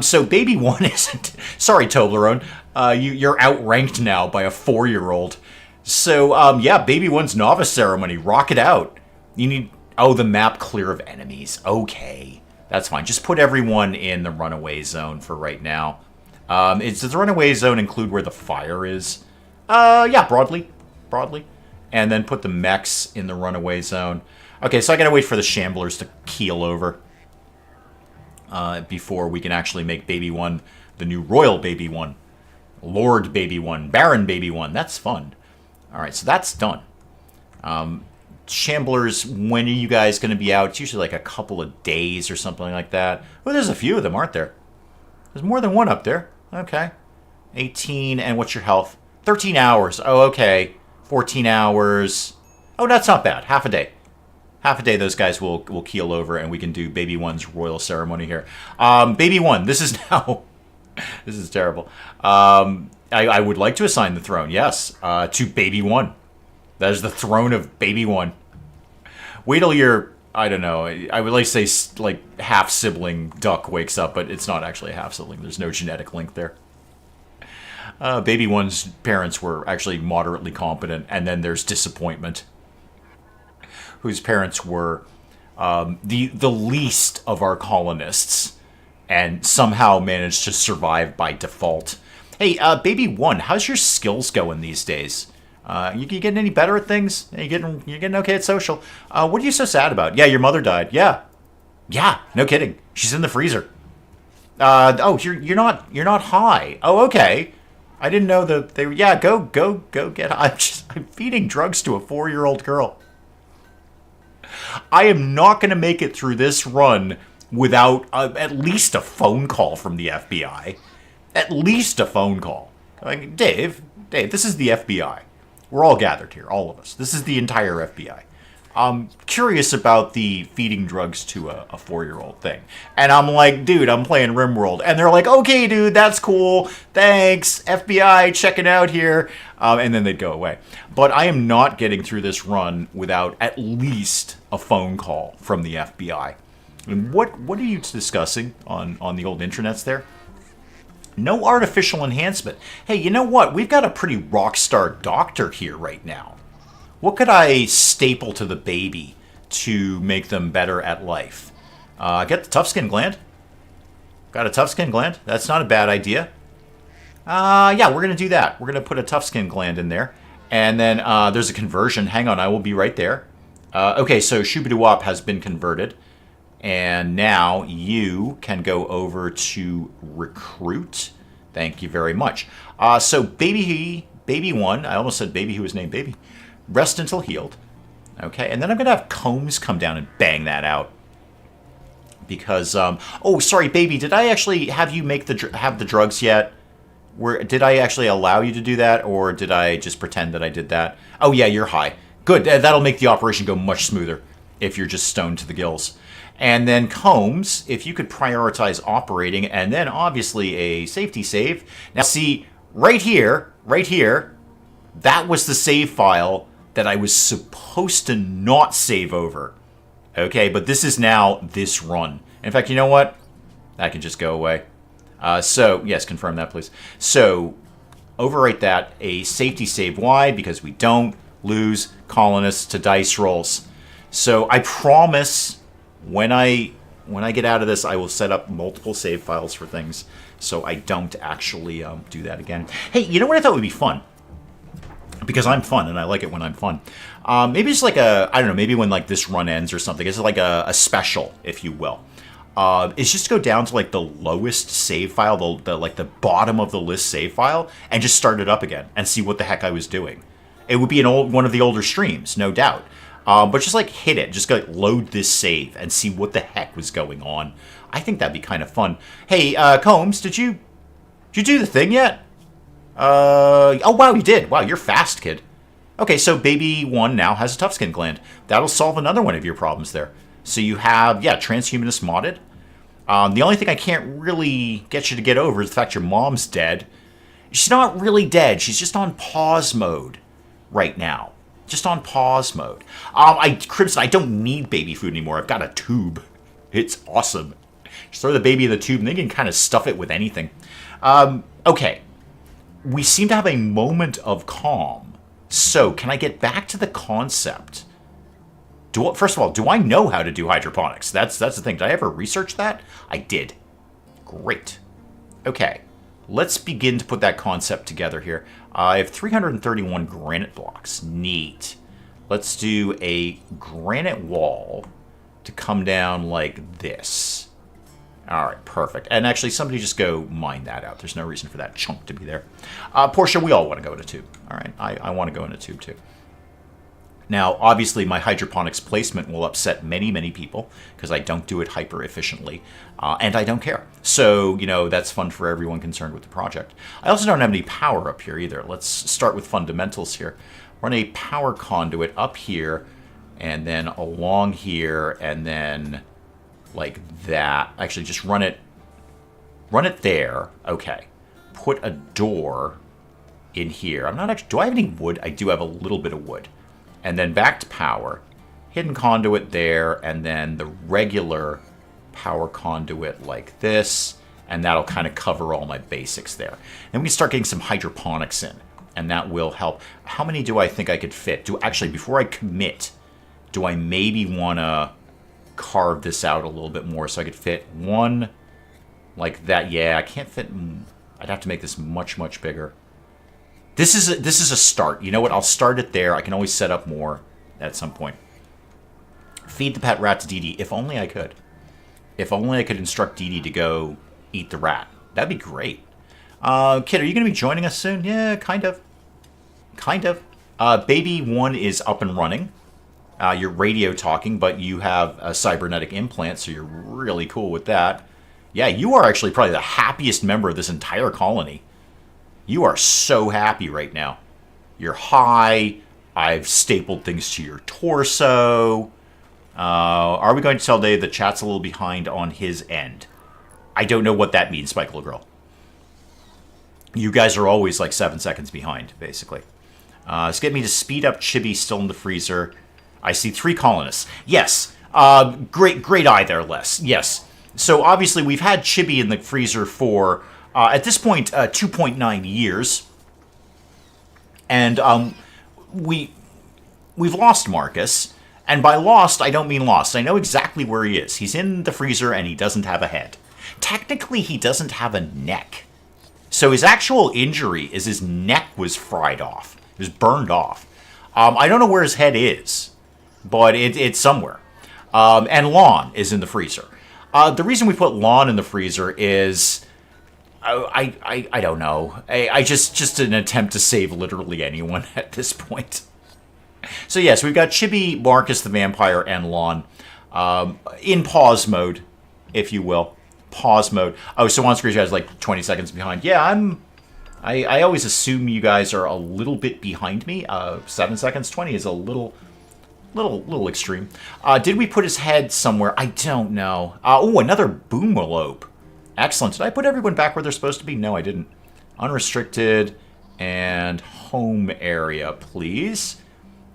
So Baby One isn't... Sorry, Toblerone. You're outranked now by a 4-year-old. So, yeah, Baby One's novice ceremony. Rock it out. You need... Oh, the map clear of enemies. Okay. That's fine. Just put everyone in the runaway zone for right now. Does the runaway zone include where the fire is? Yeah, broadly. And then put the mechs in the runaway zone. Okay, so I gotta wait for the Shamblers to keel over. Before we can actually make Baby One the new Royal Baby One. Lord Baby One. Baron Baby One. That's fun. Alright, so that's done. Shamblers, when are you guys going to be out? It's usually like a couple of days or something like that. Well, there's a few of them, aren't there? There's more than one up there. Okay. 18, and what's your health? 13 hours. Oh, okay. 14 hours. Oh, that's not bad. Half a day. Half a day those guys will keel over, and we can do Baby One's royal ceremony here. Baby One, this is now... This is terrible. I would like to assign the throne, yes, to Baby One. That is the throne of Baby One. Wait till your, I don't know, I would like to say like half-sibling Duck wakes up, but it's not actually a half-sibling. There's no genetic link there. Baby One's parents were actually moderately competent, and then there's Disappointment, whose parents were the least of our colonists, and somehow managed to survive by default. Hey, Baby One, how's your skills going these days? You getting any better at things? You're getting okay at social? What are you so sad about? Yeah, your mother died. Yeah, no kidding. She's in the freezer. Oh, you're not high. Oh, okay. I didn't know that they were. Yeah, go get high. I'm feeding drugs to a 4-year-old girl. I am not going to make it through this run without at least a phone call from the FBI. At least a phone call. Like, Dave, this is the FBI. We're all gathered here, all of us. This is the entire FBI. I'm curious about the feeding drugs to a 4-year-old thing. And I'm like, dude, I'm playing RimWorld. And they're like, okay, dude, that's cool. Thanks, FBI, checking out here. And then they'd go away. But I am not getting through this run without at least a phone call from the FBI. And what are you discussing on the old intranets there? No artificial enhancement. Hey, you know what? We've got a pretty rock star doctor here right now. What could I staple to the baby to make them better at life? Get the tough skin gland. Got a tough skin gland. That's not a bad idea. Yeah, we're going to do that. We're going to put a tough skin gland in there. And then there's a conversion. Hang on, I will be right there. Okay, so Shubidawop has been converted. And now you can go over to recruit. Thank you very much. So baby one, I almost said baby who was named baby. Rest until healed. Okay, and then I'm going to have Combs come down and bang that out. Because, oh, sorry, baby, did I actually have you have the drugs yet? Did I actually allow you to do that, or did I just pretend that I did that? Oh, yeah, you're high. Good, that'll make the operation go much smoother if you're just stoned to the gills. And then Combs, if you could prioritize operating, and then obviously a safety save. Now, see, right here, that was the save file that I was supposed to not save over. Okay, but this is now this run. In fact, you know what? That can just go away. So, yes, confirm that, please. So, overwrite that, a safety save. Why? Because we don't lose colonists to dice rolls. So, I promise when I get out of this, I will set up multiple save files for things so I don't actually do that again. Hey, you know what I thought would be fun? Because I'm fun, and I like it when I'm fun. Maybe it's like I don't know, maybe when like this run ends or something. It's like a special, if you will. Is just go down to like the lowest save file, like the bottom of the list save file, and just start it up again and see what the heck I was doing. It would be one of the older streams, no doubt. But just like hit it, just go like, load this save and see what the heck was going on. I think that'd be kind of fun. Hey, Combs, did you do the thing yet? Oh wow, you did. Wow, you're fast, kid. Okay, so baby one now has a tough skin gland. That'll solve another one of your problems there. So you have, yeah, transhumanist modded. The only thing I can't really get you to get over is the fact your mom's dead. She's not really dead. She's just on pause mode right now. Just on pause mode. Crimson, I don't need baby food anymore. I've got a tube. It's awesome. Just throw the baby in the tube and they can kind of stuff it with anything. Okay. We seem to have a moment of calm. So, can I get back to the concept? First of all, do I know how to do hydroponics? That's the thing. Did I ever research that? I did. Great. Okay. Let's begin to put that concept together here. I have 331 granite blocks. Neat. Let's do a granite wall to come down like this. All right, perfect. And actually, somebody just go mine that out. There's no reason for that chunk to be there. Portia, we all want to go in a tube. All right, I want to go in a tube too. Now, obviously, my hydroponics placement will upset many, many people because I don't do it hyper efficiently, and I don't care. So, that's fun for everyone concerned with the project. I also don't have any power up here either. Let's start with fundamentals here. Run a power conduit up here, and then along here, and then like that. Actually, just run it there. Okay. Put a door in here. I'm not actually... Do I have any wood? I do have a little bit of wood. And then back to power. Hidden conduit there, and then the regular power conduit like this, and that'll kind of cover all my basics there. And we can start getting some hydroponics in, and that will help. How many do I think I could fit? Actually, before I commit, do I maybe want to carve this out a little bit more so I could fit one like that? Yeah, I can't fit... I'd have to make this much, much bigger. This is a start. You know what? I'll start it there. I can always set up more at some point. Feed the pet rat to Dee Dee. If only I could. If only I could instruct Dee Dee to go eat the rat. That'd be great. Kid, are you going to be joining us soon? Yeah, kind of. Kind of. Baby 1 is up and running. You're radio talking, but you have a cybernetic implant, so you're really cool with that. Yeah, you are actually probably the happiest member of this entire colony. You are so happy right now. You're high. I've stapled things to your torso. Are we going to tell Dave the chat's a little behind on his end? I don't know what that means, Spike Little Girl. You guys are always like 7 seconds behind, basically. Let's get me to speed up Chibi still in the freezer. I see 3 colonists. Yes. Great eye there, Les. Yes. So obviously we've had Chibi in the freezer for... at this point, 2.9 years, and we've lost Marcus, and by lost, I don't mean lost. I know exactly where he is. He's in the freezer, and he doesn't have a head. Technically, he doesn't have a neck. So his actual injury is his neck was fried off. It was burned off. I don't know where his head is, but it's somewhere. And Lon is in the freezer. The reason we put Lon in the freezer is... I don't know. I just an attempt to save literally anyone at this point. So yes, we've got Chibi, Marcus the Vampire, and Lon in pause mode, if you will. Pause mode. Oh, so on-screen guys like 20 seconds behind. Yeah, I always assume you guys are a little bit behind me. 7 seconds, 20 is a little extreme. Did we put his head somewhere? I don't know. Oh, another boomalope. Excellent. Did I put everyone back where they're supposed to be? No, I didn't. Unrestricted and home area, please.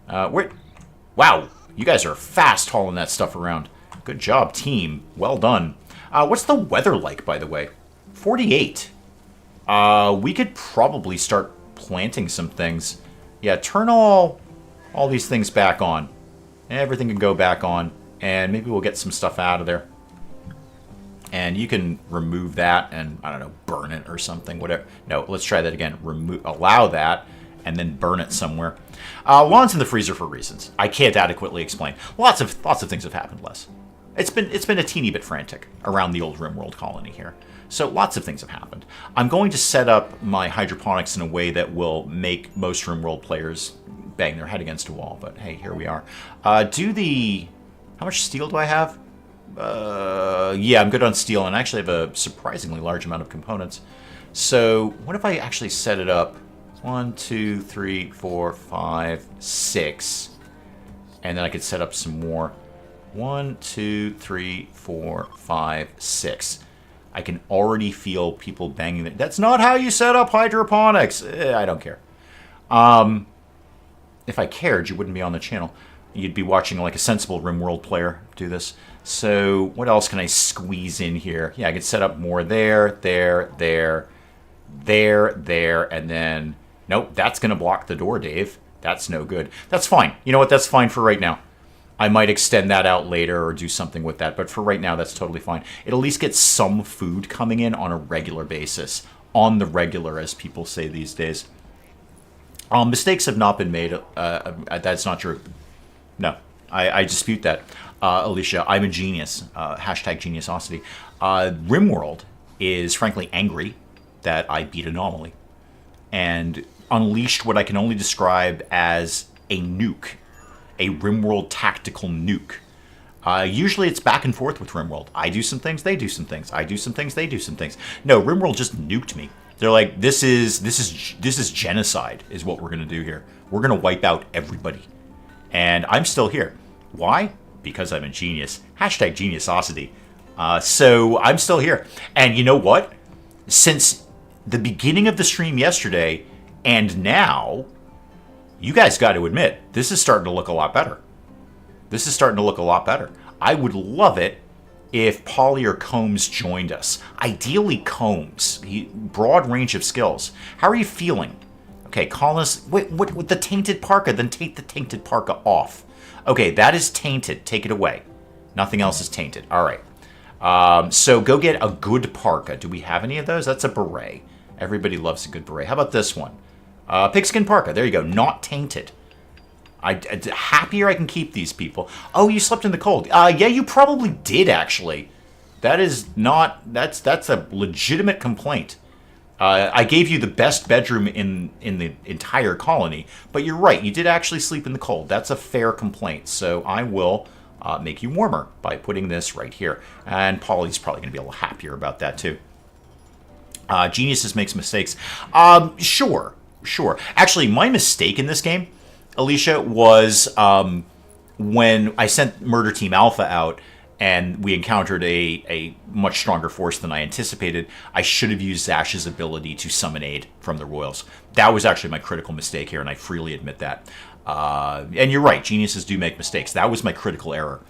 Wow, you guys are fast hauling that stuff around. Good job, team. Well done. What's the weather like, by the way? 48. We could probably start planting some things. Yeah, turn all these things back on. Everything can go back on, and maybe we'll get some stuff out of there. And you can remove that and, I don't know, burn it or something, whatever. No, let's try that again. Allow that, and then burn it somewhere. Lon's in the freezer for reasons I can't adequately explain. Lots of things have happened, Les. It's been a teeny bit frantic around the old RimWorld colony here. So lots of things have happened. I'm going to set up my hydroponics in a way that will make most RimWorld players bang their head against a wall. But hey, here we are. How much steel do I have? Yeah, I'm good on steel, and I actually have a surprisingly large amount of components. So what if I actually set it up 1, 2, 3, 4, 5, 6, and then I could set up some more. 1, 2, 3, 4, 5, 6. I can already feel people banging it. That's not how you set up hydroponics. I don't care. If I cared, you wouldn't be on the channel. You'd be watching like a sensible RimWorld player do this. So what else can I squeeze in here? Yeah, I could set up more there, and then... Nope, that's going to block the door, Dave. That's no good. That's fine. You know what? That's fine for right now. I might extend that out later or do something with that, but for right now, that's totally fine. It at least gets some food coming in on a regular basis. On the regular, as people say these days. Mistakes have not been made. That's not true. No, I dispute that. Alicia, I'm a genius. Hashtag geniusosity. RimWorld is frankly angry that I beat Anomaly and unleashed what I can only describe as a nuke. A RimWorld tactical nuke. Usually it's back and forth with RimWorld. I do some things, they do some things. I do some things, they do some things. No, RimWorld just nuked me. They're like, this is genocide, is what we're gonna do here. We're gonna wipe out everybody. And I'm still here. Why? Because I'm a genius. Hashtag geniusosity. So I'm still here. And you know what? Since the beginning of the stream yesterday and now, you guys got to admit, this is starting to look a lot better. This is starting to look a lot better. I would love it if Polly or Combs joined us. Ideally, Combs. Broad range of skills. How are you feeling? Okay, colonists. Wait, what? With the tainted parka? Then take the tainted parka off. Okay, that is tainted. Take it away. Nothing else is tainted. All right. So go get a good parka. Do we have any of those? That's a beret. Everybody loves a good beret. How about this one? Pigskin parka. There you go. Not tainted. Happier I can keep these people. Oh, you slept in the cold. Yeah, you probably did, actually. That is not... That's a legitimate complaint. I gave you the best bedroom in the entire colony, but you're right. You did actually sleep in the cold. That's a fair complaint. So I will make you warmer by putting this right here. And Polly's probably going to be a little happier about that, too. Geniuses makes mistakes. Sure. Actually, my mistake in this game, Alicia, was when I sent Murder Team Alpha out and we encountered a much stronger force than I anticipated. I should have used Zash's ability to summon aid from the Royals. That was actually my critical mistake here, and I freely admit that. And you're right, geniuses do make mistakes. That was my critical error.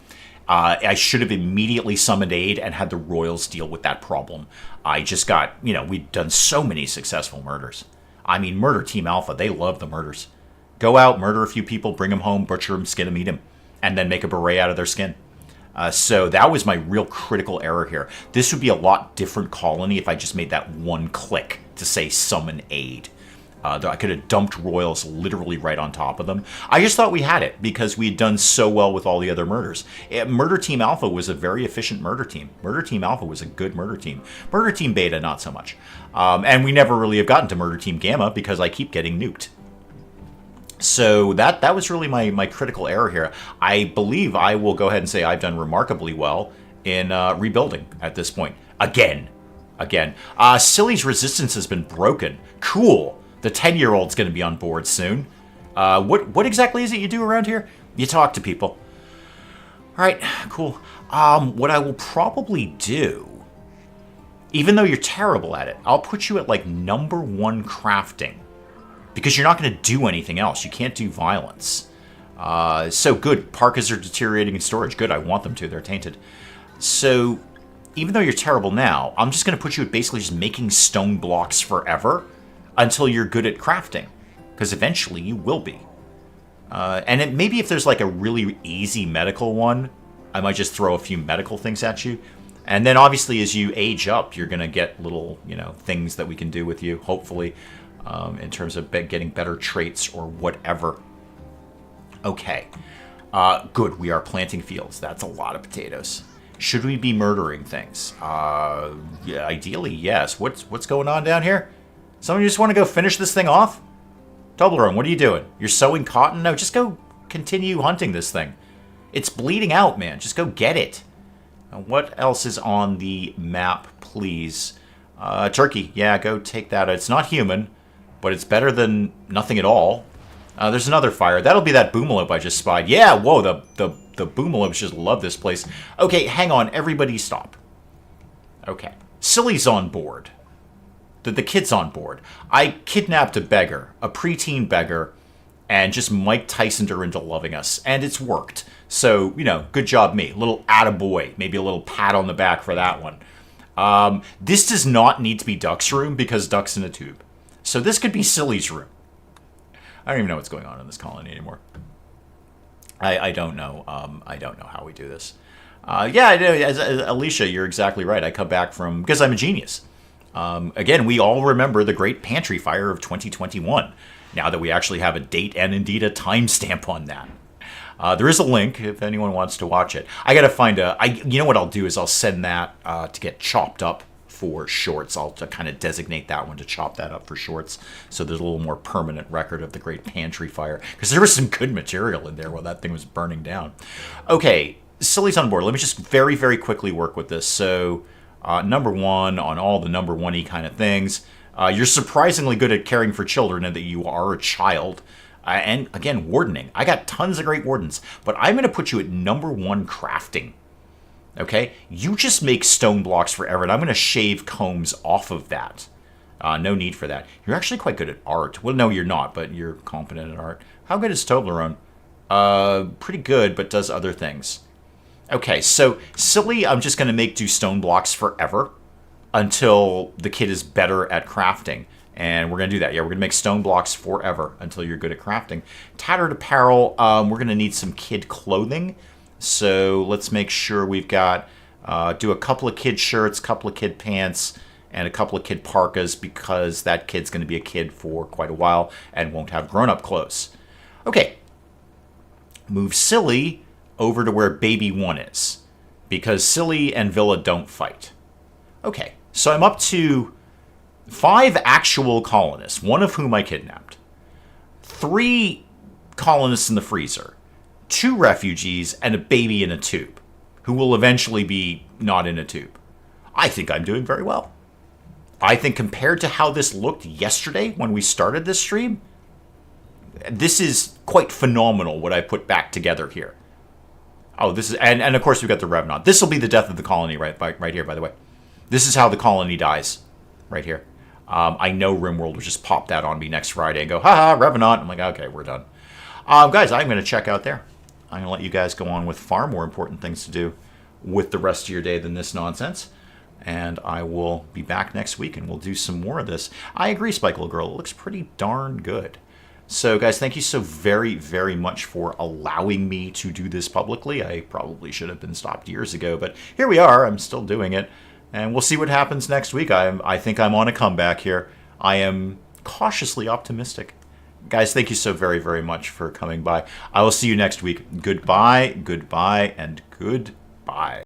I should have immediately summoned aid and had the Royals deal with that problem. I just got, we'd done so many successful murders. I mean, Murder Team Alpha, they love the murders. Go out, murder a few people, bring them home, butcher them, skin them, eat them, and then make a beret out of their skin. So that was my real critical error here. This would be a lot different colony if I just made that one click to say summon aid. I could have dumped royals literally right on top of them. I just thought we had it because we had done so well with all the other murders. Murder Team Alpha was a very efficient murder team. Murder Team Alpha was a good murder team. Murder Team Beta, not so much. And we never really have gotten to Murder Team Gamma because I keep getting nuked. So that was really my critical error here. I believe I will go ahead and say I've done remarkably well in rebuilding at this point. Again. Silly's resistance has been broken. Cool. The 10-year-old's going to be on board soon. What exactly is it you do around here? You talk to people. All right, cool. What I will probably do, even though you're terrible at it, I'll put you at like #1 crafting. Because you're not going to do anything else. You can't do violence. So good. Parkas are deteriorating in storage. Good, I want them to. They're tainted. So even though you're terrible now, I'm just going to put you at basically just making stone blocks forever until you're good at crafting. Because eventually you will be. And maybe if there's like a really easy medical one, I might just throw a few medical things at you. And then obviously as you age up, you're going to get little, things that we can do with you, hopefully. In terms of getting better traits or whatever. Okay. Good, we are planting fields. That's a lot of potatoes. Should we be murdering things? Yeah, ideally, yes. What's going on down here? Some of you just want to go finish this thing off? Toblerone, what are you doing? You're sewing cotton? No, just go continue hunting this thing. It's bleeding out, man. Just go get it. What else is on the map, please? Turkey. Yeah, go take that. It's not human. But it's better than nothing at all. There's another fire. That'll be that boomalope I just spied. Yeah, whoa, the boomalopes just love this place. Okay, hang on. Everybody stop. Okay. Silly's on board. The kid's on board. I kidnapped a beggar, a preteen beggar, and just Mike Tysoned her into loving us. And it's worked. So, good job me. A little attaboy. Maybe a little pat on the back for that one. This does not need to be Duck's room because Duck's in a tube. So this could be Silly's room. I don't even know what's going on in this colony anymore. I don't know. I don't know how we do this. Yeah, I know. As Alicia, you're exactly right. I come back because I'm a genius. Again, we all remember the Great Pantry Fire of 2021. Now that we actually have a date and indeed a timestamp on that. There is a link if anyone wants to watch it. I got to find you know what I'll do is I'll send that to get chopped up for shorts. I'll kind of designate that one to chop that up for shorts so there's a little more permanent record of the Great Pantry Fire. Because there was some good material in there while that thing was burning down. Okay, Silly's on board. Let me just very, very quickly work with this. So, #1 on all the #1-y kind of things. You're surprisingly good at caring for children and that you are a child. And again, wardening. I got tons of great wardens. But I'm going to put you at #1 crafting. Okay, you just make stone blocks forever, and I'm going to shave combs off of that. No need for that. You're actually quite good at art. Well, no, you're not, but you're competent at art. How good is Toblerone? Pretty good, but does other things. Okay, so Silly, I'm just going to do stone blocks forever until the kid is better at crafting. And we're going to do that. Yeah, we're going to make stone blocks forever until you're good at crafting. Tattered apparel, we're going to need some kid clothing. So let's make sure we've got, do a couple of kid shirts, couple of kid pants, and a couple of kid parkas because that kid's going to be a kid for quite a while and won't have grown-up clothes. Okay. Move Silly over to where Baby 1 is because Silly and Villa don't fight. Okay. So I'm up to 5 actual colonists, one of whom I kidnapped. 3 colonists in the freezer. 2 refugees, and a baby in a tube, who will eventually be not in a tube. I think I'm doing very well. I think compared to how this looked yesterday when we started this stream, this is quite phenomenal what I put back together here. Oh, this is, and of course we've got the Revenant. This will be the death of the colony right here, by the way. This is how the colony dies, right here. I know RimWorld will just pop that on me next Friday and go, haha, Revenant. I'm like, okay, we're done. Guys, I'm going to check out there. I'm going to let you guys go on with far more important things to do with the rest of your day than this nonsense. And I will be back next week and we'll do some more of this. I agree, Spike Little Girl. It looks pretty darn good. So, guys, thank you so very, very much for allowing me to do this publicly. I probably should have been stopped years ago, but here we are. I'm still doing it. And we'll see what happens next week. I think I'm on a comeback here. I am cautiously optimistic. Guys, thank you so very, very much for coming by. I will see you next week. Goodbye, goodbye, and goodbye.